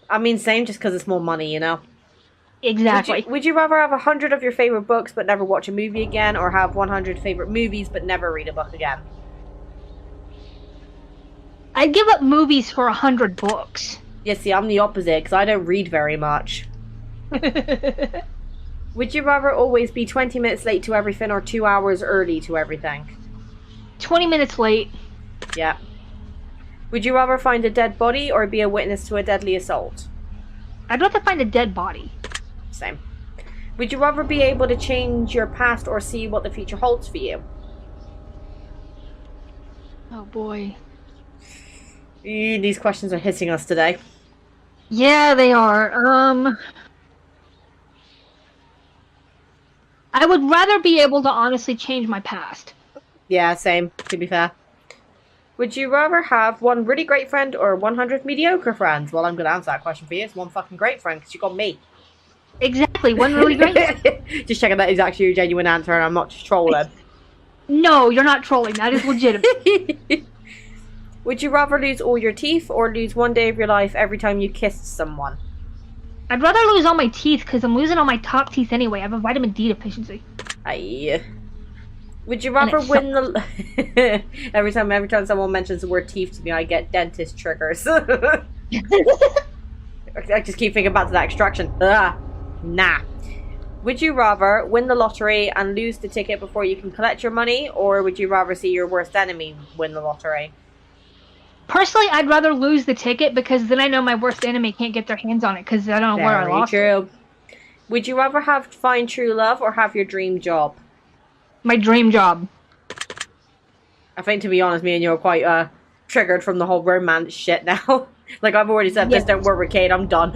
I mean, same, just because it's more money, you know? Exactly. Would you rather have 100 of your favorite books but never watch a movie again, or have 100 favorite movies but never read a book again? I'd give up movies for 100 books. Yeah, see, I'm the opposite, because I don't read very much. Would you rather always be 20 minutes late to everything, or 2 hours early to everything? 20 minutes late. Yeah. Would you rather find a dead body, or be a witness to a deadly assault? I'd rather find a dead body. Same. Would you rather be able to change your past, or see what the future holds for you? Oh boy. These questions are hitting us today. Yeah, they are. I would rather be able to honestly change my past. Yeah, same, to be fair. Would you rather have one really great friend or 100 mediocre friends? Well, I'm going to answer that question for you. It's one fucking great friend, because you got me. Exactly, one really great. Just checking that is actually your genuine answer and I'm not just trolling. No, you're not trolling. That is legitimate. Would you rather lose all your teeth or lose one day of your life every time you kissed someone? I'd rather lose all my teeth because I'm losing all my top teeth anyway. I have a vitamin D deficiency. Aye. Would you rather win the... every time someone mentions the word teeth to me, I get dentist triggers. I just keep thinking back to that extraction. Ugh. Nah. Would you rather win the lottery and lose the ticket before you can collect your money, or would you rather see your worst enemy win the lottery? Personally, I'd rather lose the ticket because then I know my worst enemy can't get their hands on it because I don't know where I lost it. Would you rather find true love or have your dream job? My dream job. I think, to be honest, me and you are quite triggered from the whole romance shit now. Like, I've already said, this don't work with Kate, I'm done.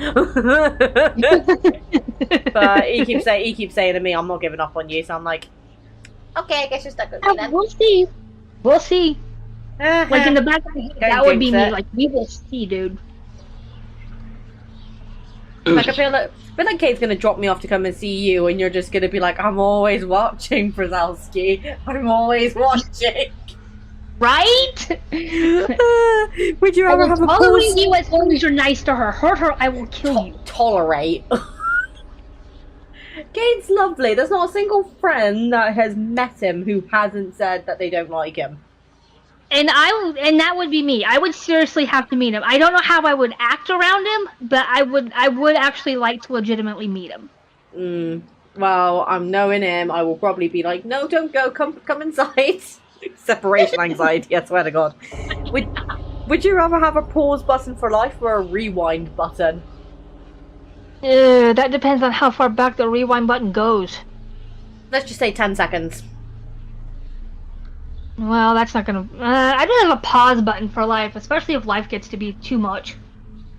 But he keeps saying to me, I'm not giving up on you, so I'm like, okay, I guess you're stuck with me then. We'll see. We'll see. Like, in the back of my head, that would be me. Like, we will see, dude. Like, I feel like Kate's gonna drop me off to come and see you, and you're just gonna be like, I'm always watching, Brzezowski. I'm always watching. Right? Would you ever have a tolerate you as long as you're nice to her. Hurt her, I will kill you. Tolerate? Kate's lovely. There's not a single friend that has met him who hasn't said that they don't like him. And that would be me. I would seriously have to meet him. I don't know how I would act around him, but I would actually like to legitimately meet him. Well, I'm knowing him. I will probably be like, no, don't go. Come inside. Separation anxiety, I swear to God. Would you rather have a pause button for life or a rewind button? That depends on how far back the rewind button goes. Let's just say 10 seconds. Well, that's not gonna... I'd rather have a pause button for life, especially if life gets to be too much.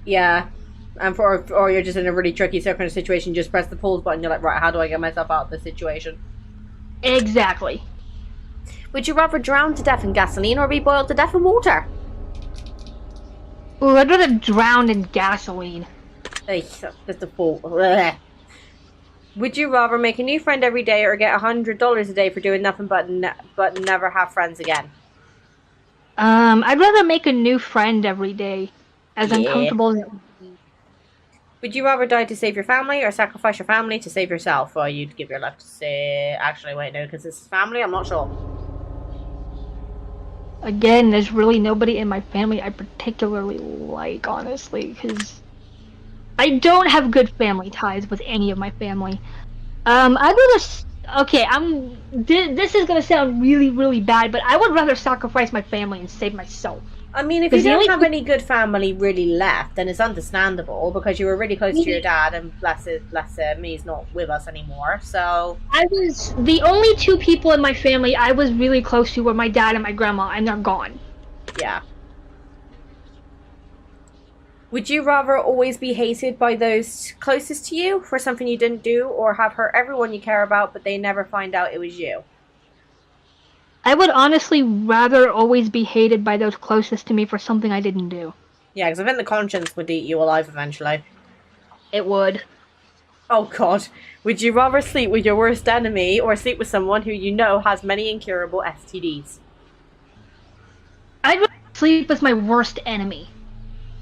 Yeah. And or you're just in a really tricky kind of situation, just press the pause button, you're like, right, how do I get myself out of this situation? Exactly. Would you rather drown to death in gasoline or be boiled to death in water? Ooh, I'd rather drown in gasoline. That's the fault. Ugh. Would you rather make a new friend every day or get $100 a day for doing nothing but never have friends again? I'd rather make a new friend every day, as uncomfortable as it would be. Would you rather die to save your family or sacrifice your family to save yourself? Or you'd give your life to save... Actually, wait, no, because it's family? I'm not sure. Again, there's really nobody in my family I particularly like, honestly, because I don't have good family ties with any of my family. I'd rather... Okay, this is gonna sound really, really bad, but I would rather sacrifice my family and save myself. I mean, if you don't have any good family really left, then it's understandable, because you were really close to your dad, and bless him, he's not with us anymore, so... The only two people in my family I was really close to were my dad and my grandma, and they're gone. Yeah. Would you rather always be hated by those closest to you for something you didn't do, or have hurt everyone you care about, but they never find out it was you? I would honestly rather always be hated by those closest to me for something I didn't do. Yeah, because I think the conscience would eat you alive eventually. It would. Oh god. Would you rather sleep with your worst enemy or sleep with someone who you know has many incurable STDs? I'd rather sleep with my worst enemy.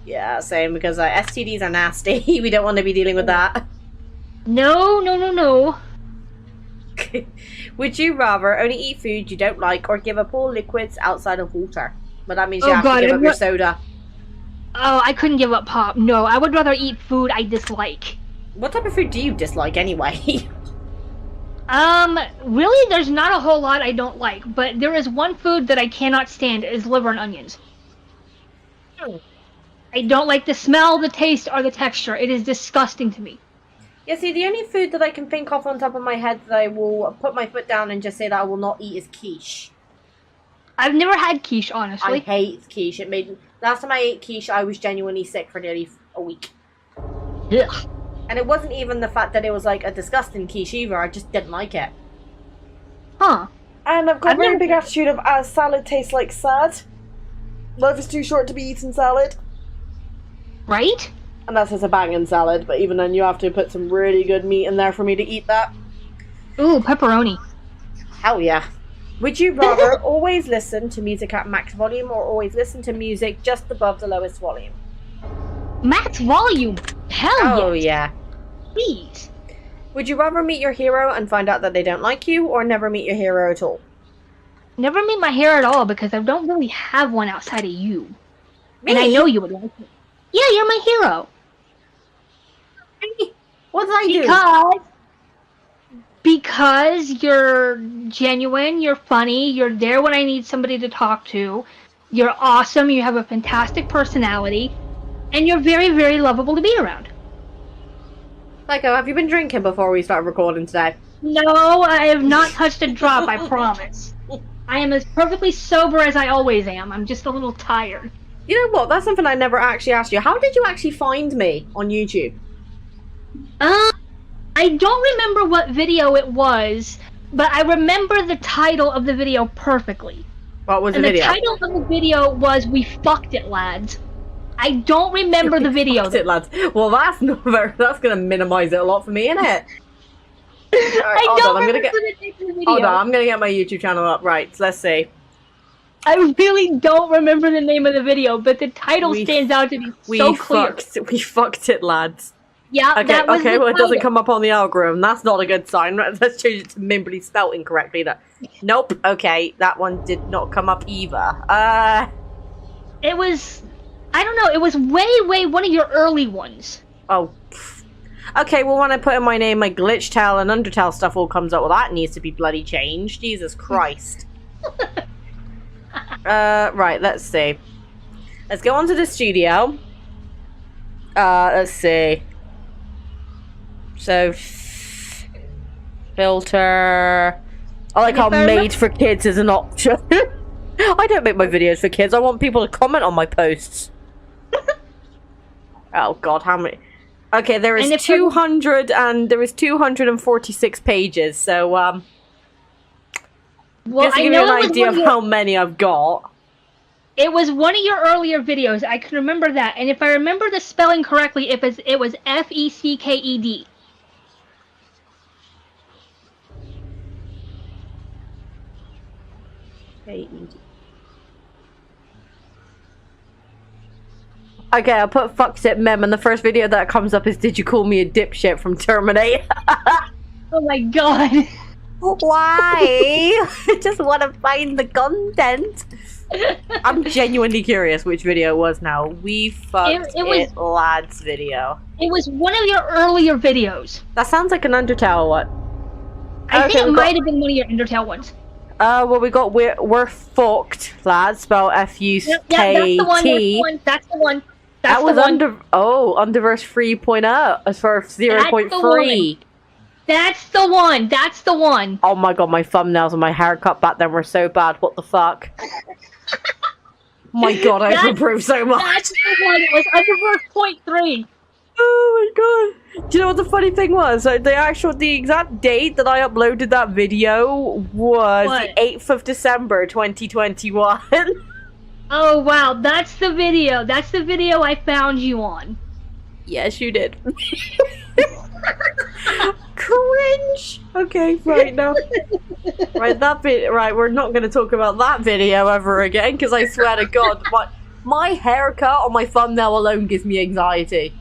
Yeah, same, because STDs are nasty. We don't want to be dealing with that. No, no, no, no. Would you rather only eat food you don't like or give up all liquids outside of water? But that means you Oh, have God, to give up your soda. Oh, I couldn't give up pop. No, I would rather eat food I dislike. What type of food do you dislike anyway? Really, there's not a whole lot I don't like, but there is one food that I cannot stand, is liver and onions. Oh. I don't like the smell, the taste, or the texture. It is disgusting to me. Yeah, see, the only food that I can think of on top of my head that I will put my foot down and just say that I will not eat is quiche. I've never had quiche, honestly. I hate quiche. Last time I ate quiche, I was genuinely sick for nearly a week. Ugh. And it wasn't even the fact that it was like a disgusting quiche either. I just didn't like it. Huh. And I've got a very big attitude of salad tastes like sad. Life is too short to be eating salad. Right? Unless it's a banging salad, but even then you have to put some really good meat in there for me to eat that. Ooh, pepperoni. Hell yeah. Would you rather always listen to music at max volume or always listen to music just above the lowest volume? Max volume. Hell Oh yes. yeah. Please. Would you rather meet your hero and find out that they don't like you or never meet your hero at all? Never meet my hero at all because I don't really have one outside of you. Me? And I know you would like it. Yeah, you're my hero. What did I do? Because you're genuine, you're funny, you're there when I need somebody to talk to, you're awesome, you have a fantastic personality, and you're very, very lovable to be around. Psycho, have you been drinking before we started recording today? No, I have not touched a drop, I promise. I am as perfectly sober as I always am. I'm just a little tired. You know what? That's something I never actually asked you. How did you actually find me on YouTube? I don't remember what video it was, but I remember the title of the video perfectly. What was the and video? The title of the video was "We Fucked It, Lads." I don't remember the video. Fucked it, lads. Well, that's not very, that's gonna minimize it a lot for me, isn't it? Right, I don't remember the name of the video. Hold on, I'm gonna get my YouTube channel up. Right, so let's see. I really don't remember the name of the video, but the title stands out to me so clear. We fucked it, lads. Yeah, okay, that was okay. the Well, it doesn't title. come up on the algorithm. That's not a good sign. Let's change it to Mimbie spelled incorrectly. Nope. Okay, that one did not come up either. It was, I don't know. It was way one of your early ones. Oh. Okay, well, when I put in my name, my glitch tale and undertale stuff all comes up. Well, that needs to be bloody changed. Jesus Christ. Right. Let's see. Let's go on to the studio. Let's see. So, filter. I like how made for kids is an option. I don't make my videos for kids. I want people to comment on my posts. Oh God, how many? Okay, there is 246 pages. So, well, just to I give know you an idea of how many I've got. It was one of your earlier videos. I can remember that, and if I remember the spelling correctly, it was Fecked. Okay, I'll put fucked it mem, and the first video that comes up is "Did you call me a dipshit" from Terminator? Oh my god! Why? I just want to find the content. I'm genuinely curious which video it was now. We fucked it lads video. It was one of your earlier videos. That sounds like an Undertale one. I think it might have been one of your Undertale ones. Well, we got we're fucked lads. Spell F-U-K-T. Yeah, that's the one. That's the one. That was Underverse 3.0 as far as 0.3. That's the one. That's the one. Oh my god, my thumbnails and my haircut back then were so bad. What the fuck? My god, I've improved so much. That's the one. It was Underverse 0.3. Oh my god. Do you know what the funny thing was? The exact date that I uploaded that video was the 8th of December 2021. Oh wow, that's the video. That's the video I found you on. Yes, you did. Cringe. Okay, right now. Right, right, we're not going to talk about that video ever again, because I swear to God, my haircut on my thumbnail alone gives me anxiety.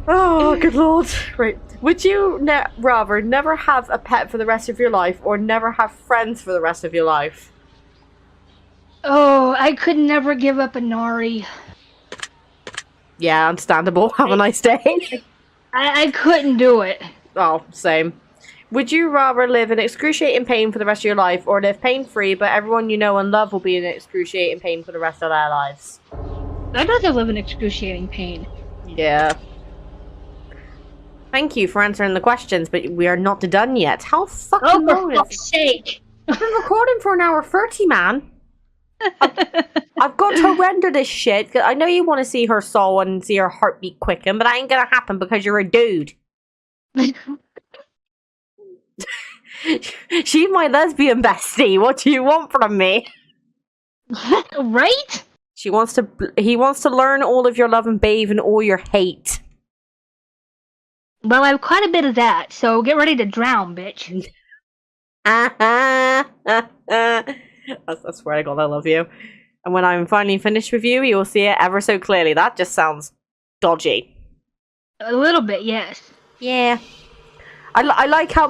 Oh, good lord. Right. Would you rather never have a pet for the rest of your life, or never have friends for the rest of your life? Oh, I could never give up a Nari. Yeah, understandable. Have a nice day. I couldn't do it. Oh, same. Would you rather live in excruciating pain for the rest of your life, or live pain-free, but everyone you know and love will be in excruciating pain for the rest of their lives? I'd rather live in excruciating pain. Yeah. Thank you for answering the questions, but we are not done yet. How fucking long for is fuck's sake! I've been recording for an hour 30, man. I've got to render this shit. I know you want to see her soul and see her heartbeat quicken, but that ain't gonna happen because you're a dude. She's my lesbian bestie. What do you want from me? Right? He wants to learn all of your love and bathe in all your hate. Well, I have quite a bit of that, so get ready to drown, bitch. I swear to God, I love you. And when I'm finally finished with you, you'll see it ever so clearly. That just sounds dodgy. A little bit, yes. Yeah. I like how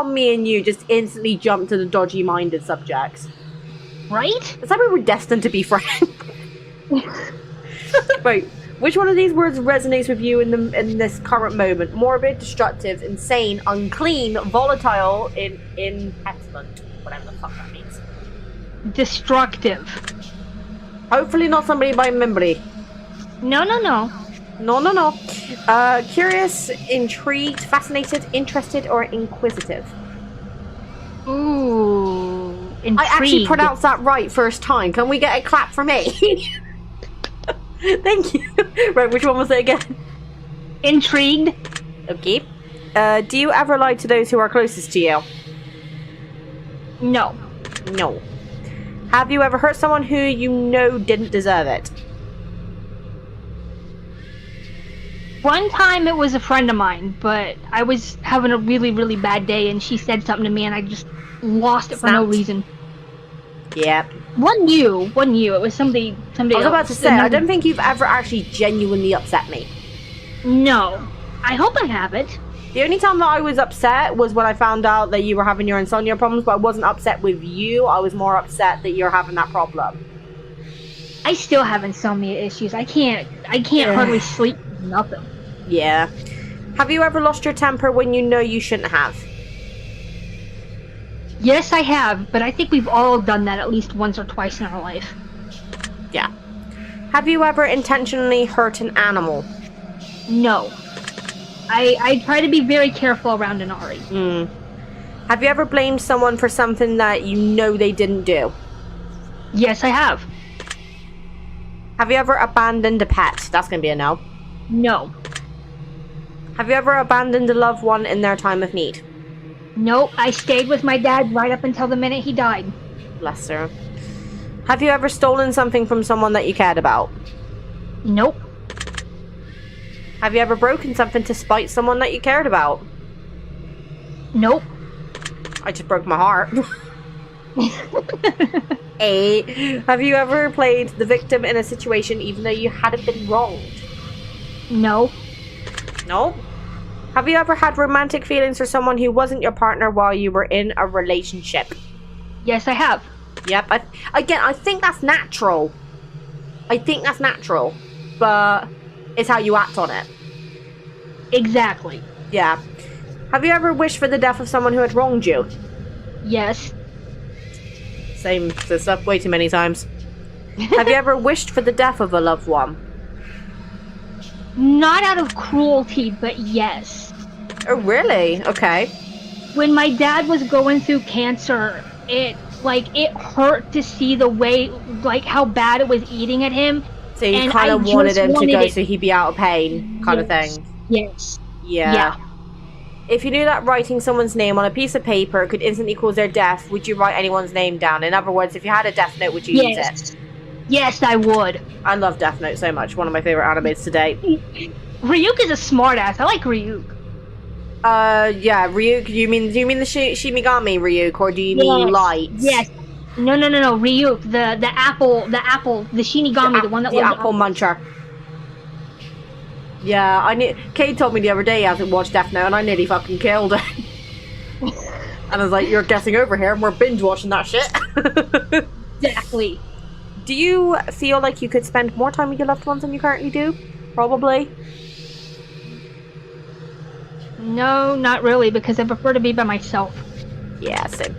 me and you just instantly jump to the dodgy-minded subjects. Right? It's like we were destined to be friends. Wait, which one of these words resonates with you in this current moment? Morbid, destructive, insane, unclean, volatile, pestilent. Whatever the fuck that means. Destructive. Hopefully not somebody by Mimbie. No. No. Curious, intrigued, fascinated, interested, or inquisitive? Ooh, intrigued. I actually pronounced that right first time. Can we get a clap for me? Thank you. Right, which one was it again? Intrigued. Okay. Do you ever lie to those who are closest to you? No. No. Have you ever hurt someone who you know didn't deserve it? One time it was a friend of mine, but I was having a really, really bad day and she said something to me and I just lost it for no reason. Yep. One you. It was somebody I was else. about to say, I don't think you've ever actually genuinely upset me. No. I hope I haven't. The only time that I was upset was when I found out that you were having your insomnia problems, but I wasn't upset with you. I was more upset that you're having that problem. I still have insomnia issues. I can't hardly sleep. Nothing. Yeah. Have you ever lost your temper when you know you shouldn't have? Yes, I have, but I think we've all done that at least once or twice in our life. Yeah. Have you ever intentionally hurt an animal? No. I try to be very careful around an Ari. Have you ever blamed someone for something that you know they didn't do? Yes, I have. Have you ever abandoned a pet? That's gonna be a no. No. Have you ever abandoned a loved one in their time of need? Nope, I stayed with my dad right up until the minute he died. Bless her. Have you ever stolen something from someone that you cared about? Nope. Have you ever broken something to spite someone that you cared about? Nope. I just broke my heart. A. Have you ever played the victim in a situation even though you hadn't been wronged? No. No? Have you ever had romantic feelings for someone who wasn't your partner while you were in a relationship? Yes, I have. Yep. I think that's natural. But it's how you act on it. Exactly. Yeah. Have you ever wished for the death of someone who had wronged you? Yes. Same stuff way too many times. Have you ever wished for the death of a loved one? Not out of cruelty, but yes. Oh, really? Okay. When my dad was going through cancer, it hurt to see the way, how bad it was eating at him. So you kind of wanted him to go so he'd be out of pain, kind of thing. Yes. Yeah. If you knew that writing someone's name on a piece of paper could instantly cause their death, would you write anyone's name down? In other words, if you had a death note, would you use it? Yes, I would. I love Death Note so much. One of my favorite animes to date. Ryuk is a smartass. I like Ryuk. Yeah, Ryuk. Do you mean the Shinigami Ryuk, or do you mean Light? Yes. No. Ryuk, the apple, the Shinigami, the one that the apple muncher. Yeah, Kate told me the other day he hasn't watched Death Note, and I nearly fucking killed her. And I was like, "You're guessing over here, and we're binge watching that shit." Exactly. Do you feel like you could spend more time with your loved ones than you currently do? Probably. No, not really, because I prefer to be by myself. Yeah, same.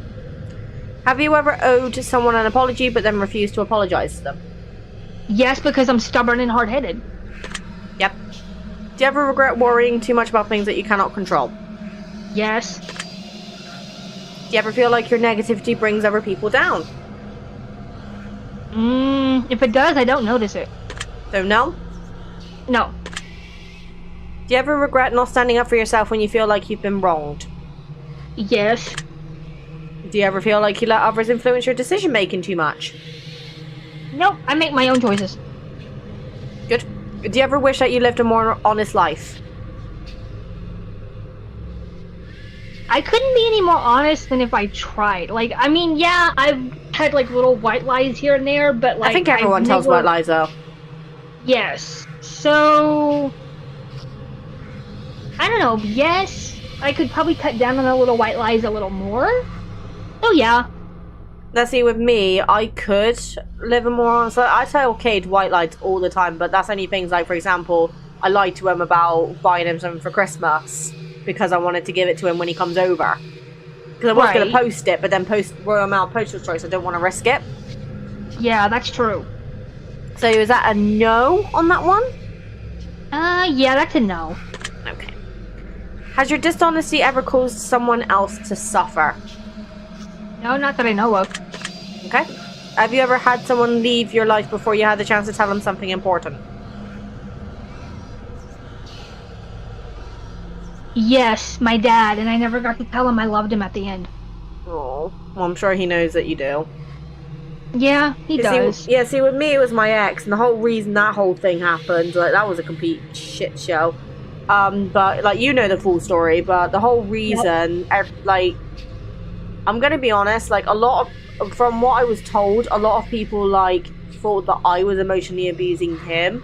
Have you ever owed someone an apology but then refused to apologize to them? Yes, because I'm stubborn and hard-headed. Yep. Do you ever regret worrying too much about things that you cannot control? Yes. Do you ever feel like your negativity brings other people down? If it does, I don't notice it. So no? No. Do you ever regret not standing up for yourself when you feel like you've been wronged? Yes. Do you ever feel like you let others influence your decision making too much? Nope, I make my own choices. Good. Do you ever wish that you lived a more honest life? I couldn't be any more honest than if I tried. Like, I mean, yeah, I've had like little white lies here and there, but like I think everyone tells white lies though. Yes. So I don't know, yes, I could probably cut down on the little white lies a little more. Oh yeah. Let's see, with me, I could live a more honest life. I tell Cade white lies all the time, but that's only things like, for example, I lied to him about buying him something for Christmas because I wanted to give it to him when he comes over. Because I was going to post it, but then post Royal Mail postal choice, I don't want to risk it. Yeah, that's true. So is that a no on that one? Yeah, that's a no. Okay. Has your dishonesty ever caused someone else to suffer? No, not that I know of. Okay. Have you ever had someone leave your life before you had the chance to tell them something important? Yes, my dad, and I never got to tell him I loved him at the end. Oh, well, I'm sure he knows that you do. Yeah, he does. See, with me, it was my ex, and the whole reason that whole thing happened, like, that was a complete shit show. But, like, you know the full story, but the whole reason, like, I'm gonna be honest, like, from what I was told, a lot of people, like, thought that I was emotionally abusing him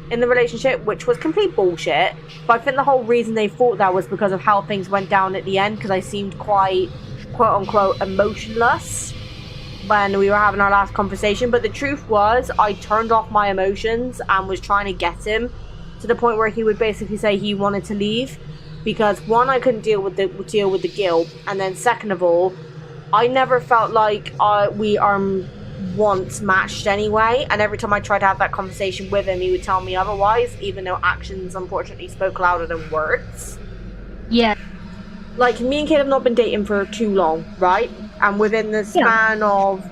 in the relationship, which was complete bullshit. But I think the whole reason they thought that was because of how things went down at the end, because I seemed quite, quote-unquote, emotionless when we were having our last conversation. But the truth was, I turned off my emotions and was trying to get him to the point where he would basically say he wanted to leave. Because, one, I couldn't deal with the guilt, and then second of all, I never felt like we are once matched anyway, and every time I tried to have that conversation with him, he would tell me otherwise, even though actions unfortunately spoke louder than words. Yeah. Like, me and Kate have not been dating for too long, right? And within the span of,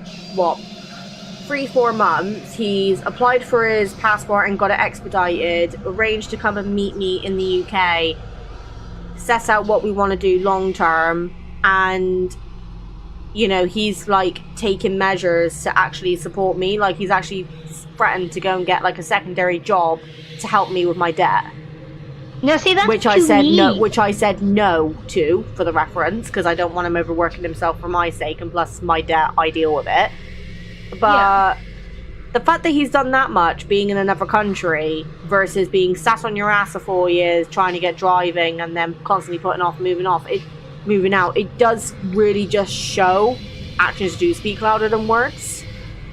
3-4 months, he's applied for his passport and got it expedited, arranged to come and meet me in the UK, set out what we want to do long term, and you know, he's like taking measures to actually support me. Like, he's actually threatened to go and get like a secondary job to help me with my debt. No, see, that's which I said no to, for the reference, because I don't want him overworking himself for my sake, and plus my debt, I deal with it. But the fact that he's done that much, being in another country, versus being sat on your ass for 4 years, trying to get driving, and then constantly putting off, moving out, it does really just show actions do speak louder than words.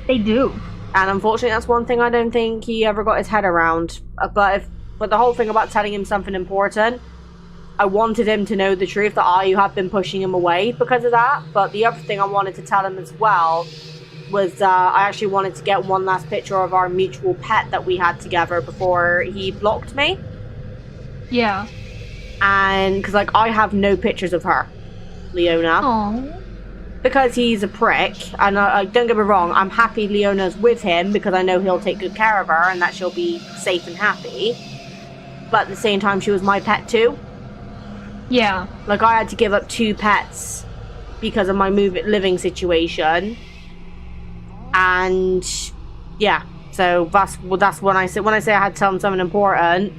They do. And unfortunately, that's one thing I don't think he ever got his head around. But the whole thing about telling him something important, I wanted him to know the truth, that I have been pushing him away because of that. But the other thing I wanted to tell him as well was I actually wanted to get one last picture of our mutual pet that we had together before he blocked me. Yeah. And because, like, I have no pictures of her, Leona. Aww. Because he's a prick. And don't get me wrong, I'm happy Leona's with him because I know he'll take good care of her and that she'll be safe and happy. But at the same time, she was my pet too. Yeah. Like, I had to give up 2 pets because of my living situation. And, yeah. So, that's when I say I had to tell him something important,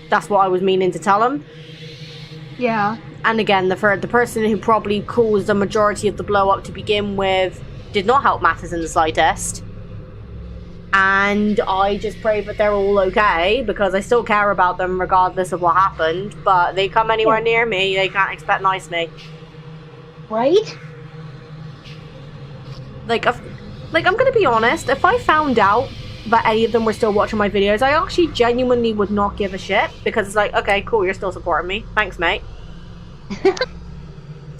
that's what I was meaning to tell him. Yeah. And again, the person who probably caused the majority of the blow-up to begin with did not help matters in the slightest. And I just pray that they're all okay, because I still care about them regardless of what happened. But they come anywhere near me, they can't expect nice me. Right? Like, I'm gonna be honest, if I found out that any of them were still watching my videos, I actually genuinely would not give a shit, because it's like, okay, cool, you're still supporting me. Thanks, mate.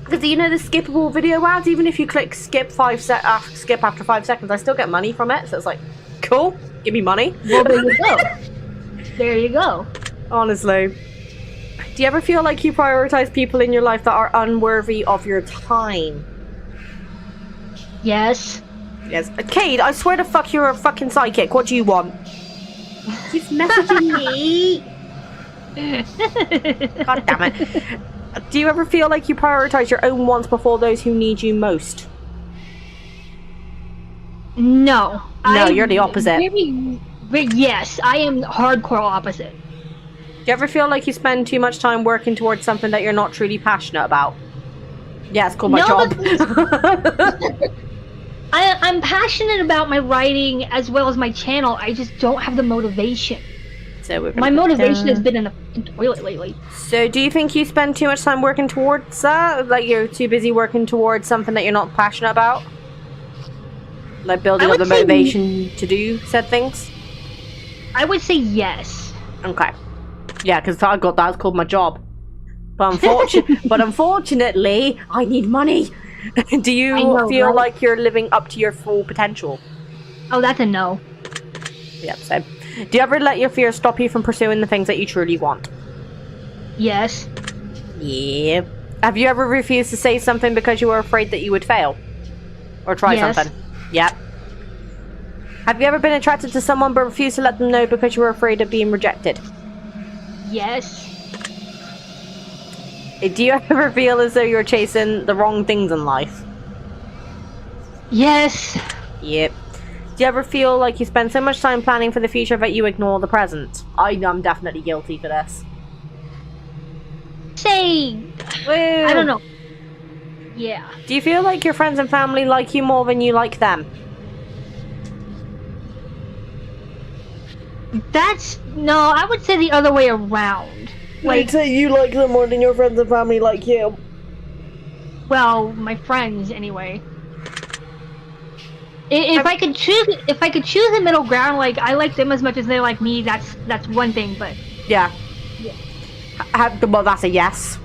Because you know the skippable video ads, even if you click skip after 5 seconds, I still get money from it. So it's like, cool, give me money. Well, there you go. There you go. Honestly. Do you ever feel like you prioritize people in your life that are unworthy of your time? Yes. Yes. Cade, I swear to fuck you're a fucking psychic. What do you want? Keep messaging me. God damn it. Do you ever feel like you prioritize your own wants before those who need you most? No. No, you're the opposite. Yes, I am hardcore opposite. Do you ever feel like you spend too much time working towards something that you're not truly passionate about? Yeah, it's called my job. I'm passionate about my writing as well as my channel. I just don't have the motivation. So my motivation has been in the toilet lately. So do you think you spend too much time working towards that? Like you're too busy working towards something that you're not passionate about? Like building up the motivation to do said things? I would say yes. Okay. Yeah, because I got that. It's called my job. But unfortunately, I need money. Do you feel like you're living up to your full potential? Oh, that's a no. Yep, same. Do you ever let your fears stop you from pursuing the things that you truly want? Yes. Yeah. Have you ever refused to say something because you were afraid that you would fail? Or try something? Yep. Have you ever been attracted to someone but refused to let them know because you were afraid of being rejected? Yes. Do you ever feel as though you're chasing the wrong things in life? Yes. Yep. Do you ever feel like you spend so much time planning for the future that you ignore the present? I'm definitely guilty for this. I don't know. Yeah. Do you feel like your friends and family like you more than you like them? No, I would say the other way around. I'd say you like them more than your friends and family like you. Well, my friends, anyway. If I could choose a middle ground, like I like them as much as they like me, that's one thing. But yeah. Well, that's a yes.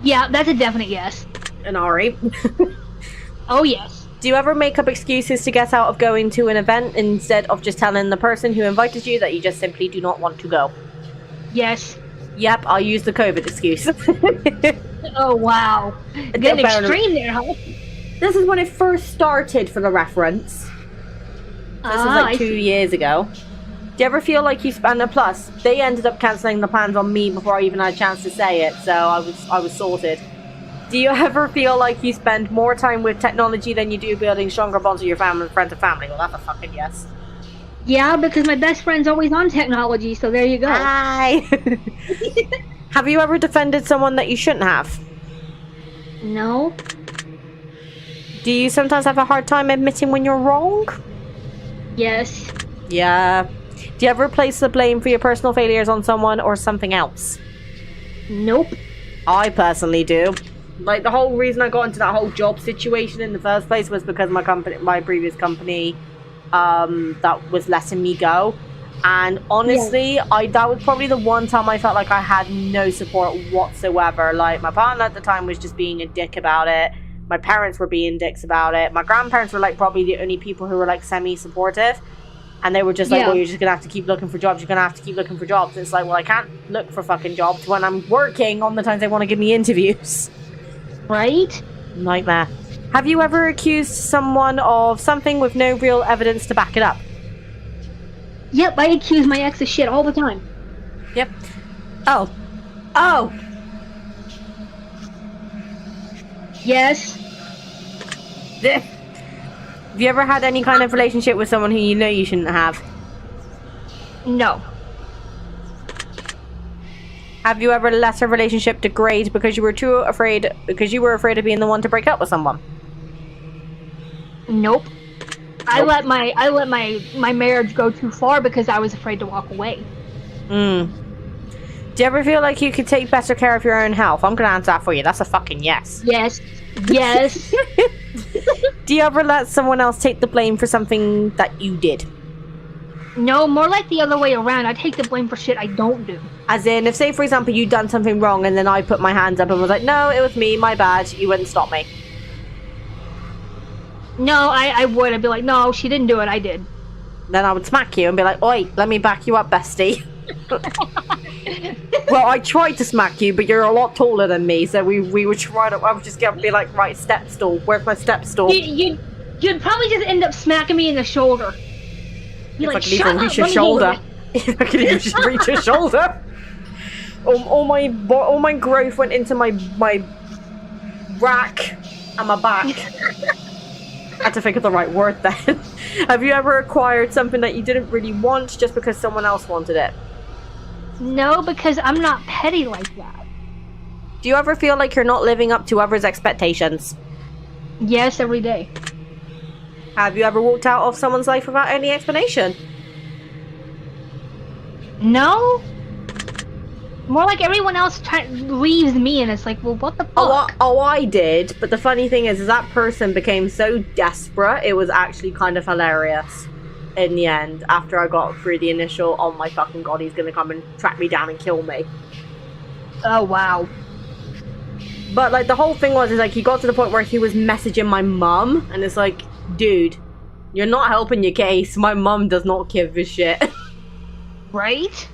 Yeah, that's a definite yes. And Ari. Oh yes. Do you ever make up excuses to get out of going to an event instead of just telling the person who invited you that you just simply do not want to go? Yes. Yep, I'll use the COVID excuse. Oh wow. Getting extreme there, huh? This is when it first started, for the reference. This was like 2 years ago. Do you ever feel like you spend a plus? They ended up cancelling the plans on me before I even had a chance to say it, so I was sorted. Do you ever feel like you spend more time with technology than you do building stronger bonds with your family, friends and family? Well, that's a fucking yes. Yeah, because my best friend's always on technology, so there you go. Hi. Have you ever defended someone that you shouldn't have? No. Do you sometimes have a hard time admitting when you're wrong? Yes. Yeah. Do you ever place the blame for your personal failures on someone or something else? Nope. I personally do. Like, the whole reason I got into that whole job situation in the first place was because my previous company, that was letting me go. And honestly, that was probably the one time I felt like I had no support whatsoever. Like, my partner at the time was just being a dick about it. My parents were being dicks about it. My grandparents were like probably the only people who were like semi-supportive. And they were just like, well, you're just going to have to keep looking for jobs. You're going to have to keep looking for jobs. And it's like, well, I can't look for fucking jobs when I'm working on the times they want to give me interviews. Right? Nightmare. Have you ever accused someone of something with no real evidence to back it up? Yep, I accuse my ex of shit all the time. Yep. Oh. Yes. Have you ever had any kind of relationship with someone who you know you shouldn't have? No. Have you ever let a relationship degrade because you were afraid of being the one to break up with someone? Nope. I let my marriage go too far because I was afraid to walk away. Do you ever feel like you could take better care of your own health? I'm gonna answer that for you. That's a fucking yes. Yes. Yes. Do you ever let someone else take the blame for something that you did? No, more like the other way around. I take the blame for shit I don't do. As in, if say for example you'd done something wrong and then I put my hands up and was like, no, it was me, my bad, you wouldn't stop me. No, I would. I'd be like, no, she didn't do it, I did. Then I would smack you and be like, oi, let me back you up, bestie. Well, I tried to smack you, but you're a lot taller than me, so we would try to. I would just be like, right, step stool. Where's my step stool? You'd probably just end up smacking me in the shoulder. If I could even reach your shoulder. If I could even reach your shoulder. All my growth went into my rack and my back. I had to think of the right word then. Have you ever acquired something that you didn't really want just because someone else wanted it? No, because I'm not petty like that. Do you ever feel like you're not living up to others' expectations? Yes, every day. Have you ever walked out of someone's life without any explanation? No. More like everyone else leaves me and it's like, well, what the fuck? Oh, I did. But the funny thing is that person became so desperate, it was actually kind of hilarious in the end. After I got through the initial, oh my fucking god, he's gonna come and track me down and kill me. Oh, wow. But like the whole thing was, is like he got to the point where he was messaging my mum. And it's like, dude, you're not helping your case. My mum does not give a shit. Right?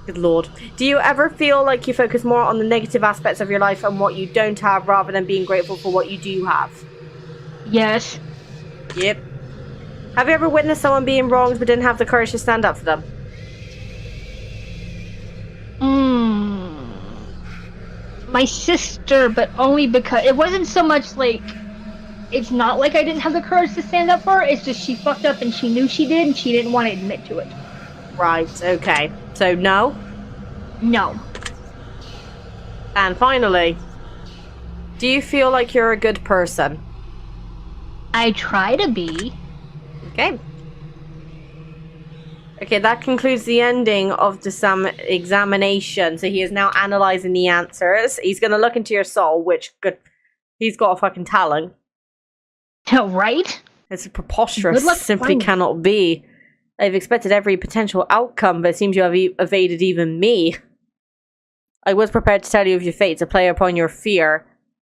Good lord. Do you ever feel like you focus more on the negative aspects of your life and what you don't have rather than being grateful for what you do have? Yes. Yep. Have you ever witnessed someone being wronged but didn't have the courage to stand up for them? My sister, but only because it wasn't so much like it's not like I didn't have the courage to stand up for her, it's just she fucked up and she knew she did and she didn't want to admit to it. Right, okay. So no? No. And finally, do you feel like you're a good person? I try to be. Okay. Okay, that concludes the ending of the examination. So he is now analysing the answers. He's going to look into your soul, which he's got a fucking talent. Right? It's preposterous. Simply cannot be. I've expected every potential outcome, but it seems you have evaded even me. I was prepared to tell you of your fate, to play upon your fear,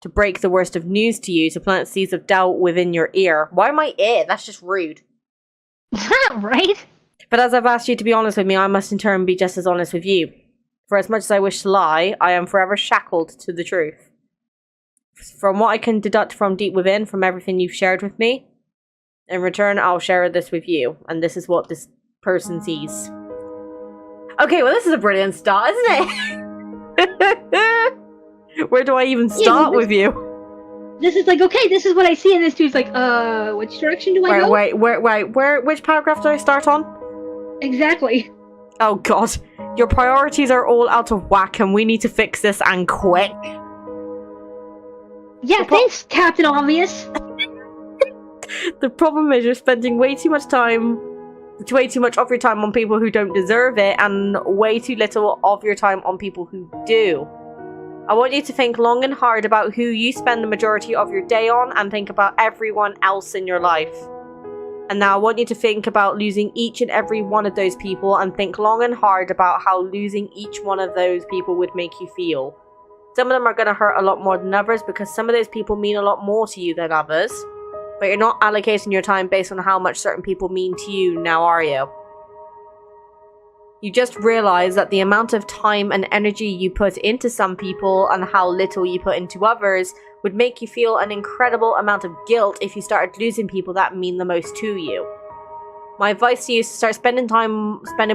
to break the worst of news to you, to plant seeds of doubt within your ear. Why my ear? That's just rude. Right? But as I've asked you to be honest with me, I must in turn be just as honest with you. For as much as I wish to lie, I am forever shackled to the truth. From what I can deduct from deep within, from everything you've shared with me, in return, I'll share this with you. And this is what this person sees. Okay, well this is a brilliant start, isn't it? Where do I even start with you? This is like, okay, this is what I see, and this dude's like, which direction do I go? Wait, which paragraph do I start on? Exactly. Oh god, your priorities are all out of whack and we need to fix this and quick. Yeah, thanks, Captain Obvious. The problem is you're spending way too much of your time on people who don't deserve it and way too little of your time on people who do. I want you to think long and hard about who you spend the majority of your day on and think about everyone else in your life. And now I want you to think about losing each and every one of those people and think long and hard about how losing each one of those people would make you feel. Some of them are going to hurt a lot more than others because some of those people mean a lot more to you than others. But you're not allocating your time based on how much certain people mean to you, now are you? You just realize that the amount of time and energy you put into some people and how little you put into others would make you feel an incredible amount of guilt if you started losing people that mean the most to you. My advice to you is to start spending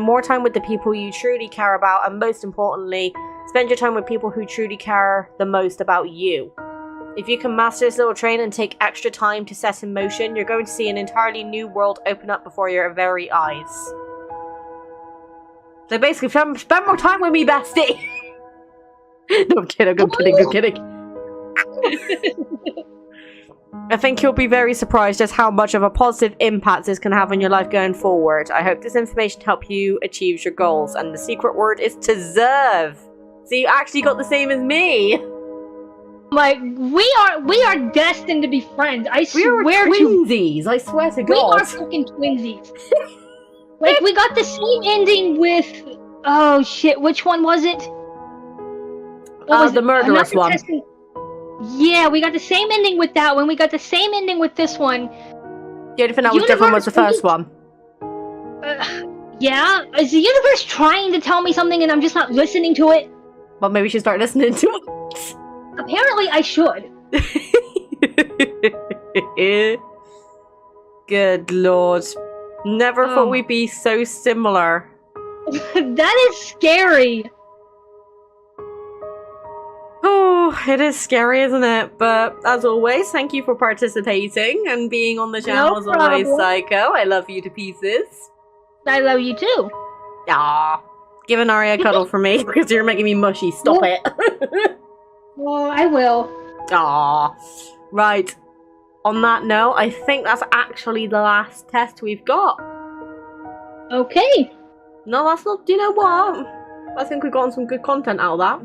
more time with the people you truly care about, and most importantly, spend your time with people who truly care the most about you. If you can master this little train and take extra time to set in motion, you're going to see an entirely new world open up before your very eyes. So basically, spend more time with me, bestie! No, I'm kidding, I'm kidding. I think you'll be very surprised just how much of a positive impact this can have on your life going forward. I hope this information helps you achieve your goals, and the secret word is deserve. So you actually got the same as me. Like, we are destined to be friends. I swear We are twinsies, I swear to God. We are fucking twinsies. Like, we got the same ending with... Oh, shit, which one was it? The murderous one. Yeah, we got the same ending with that one. We got the same ending with this one. The only thing that was different was the first one. Yeah? Is the universe trying to tell me something and I'm just not listening to it? Well, maybe we should start listening to it. Apparently, I should. Good lord. Never thought we'd be so similar. That is scary. Oh, it is scary, isn't it? But as always, thank you for participating and being on the channel as always, Sieko. I love you to pieces. I love you too. Aww. Give an Aria a cuddle for me because you're making me mushy. Stop it. Oh, I will. Aww. Right. On that note, I think that's actually the last test we've got. Okay. No, that's not. Do you know what? I think we've gotten some good content out of that.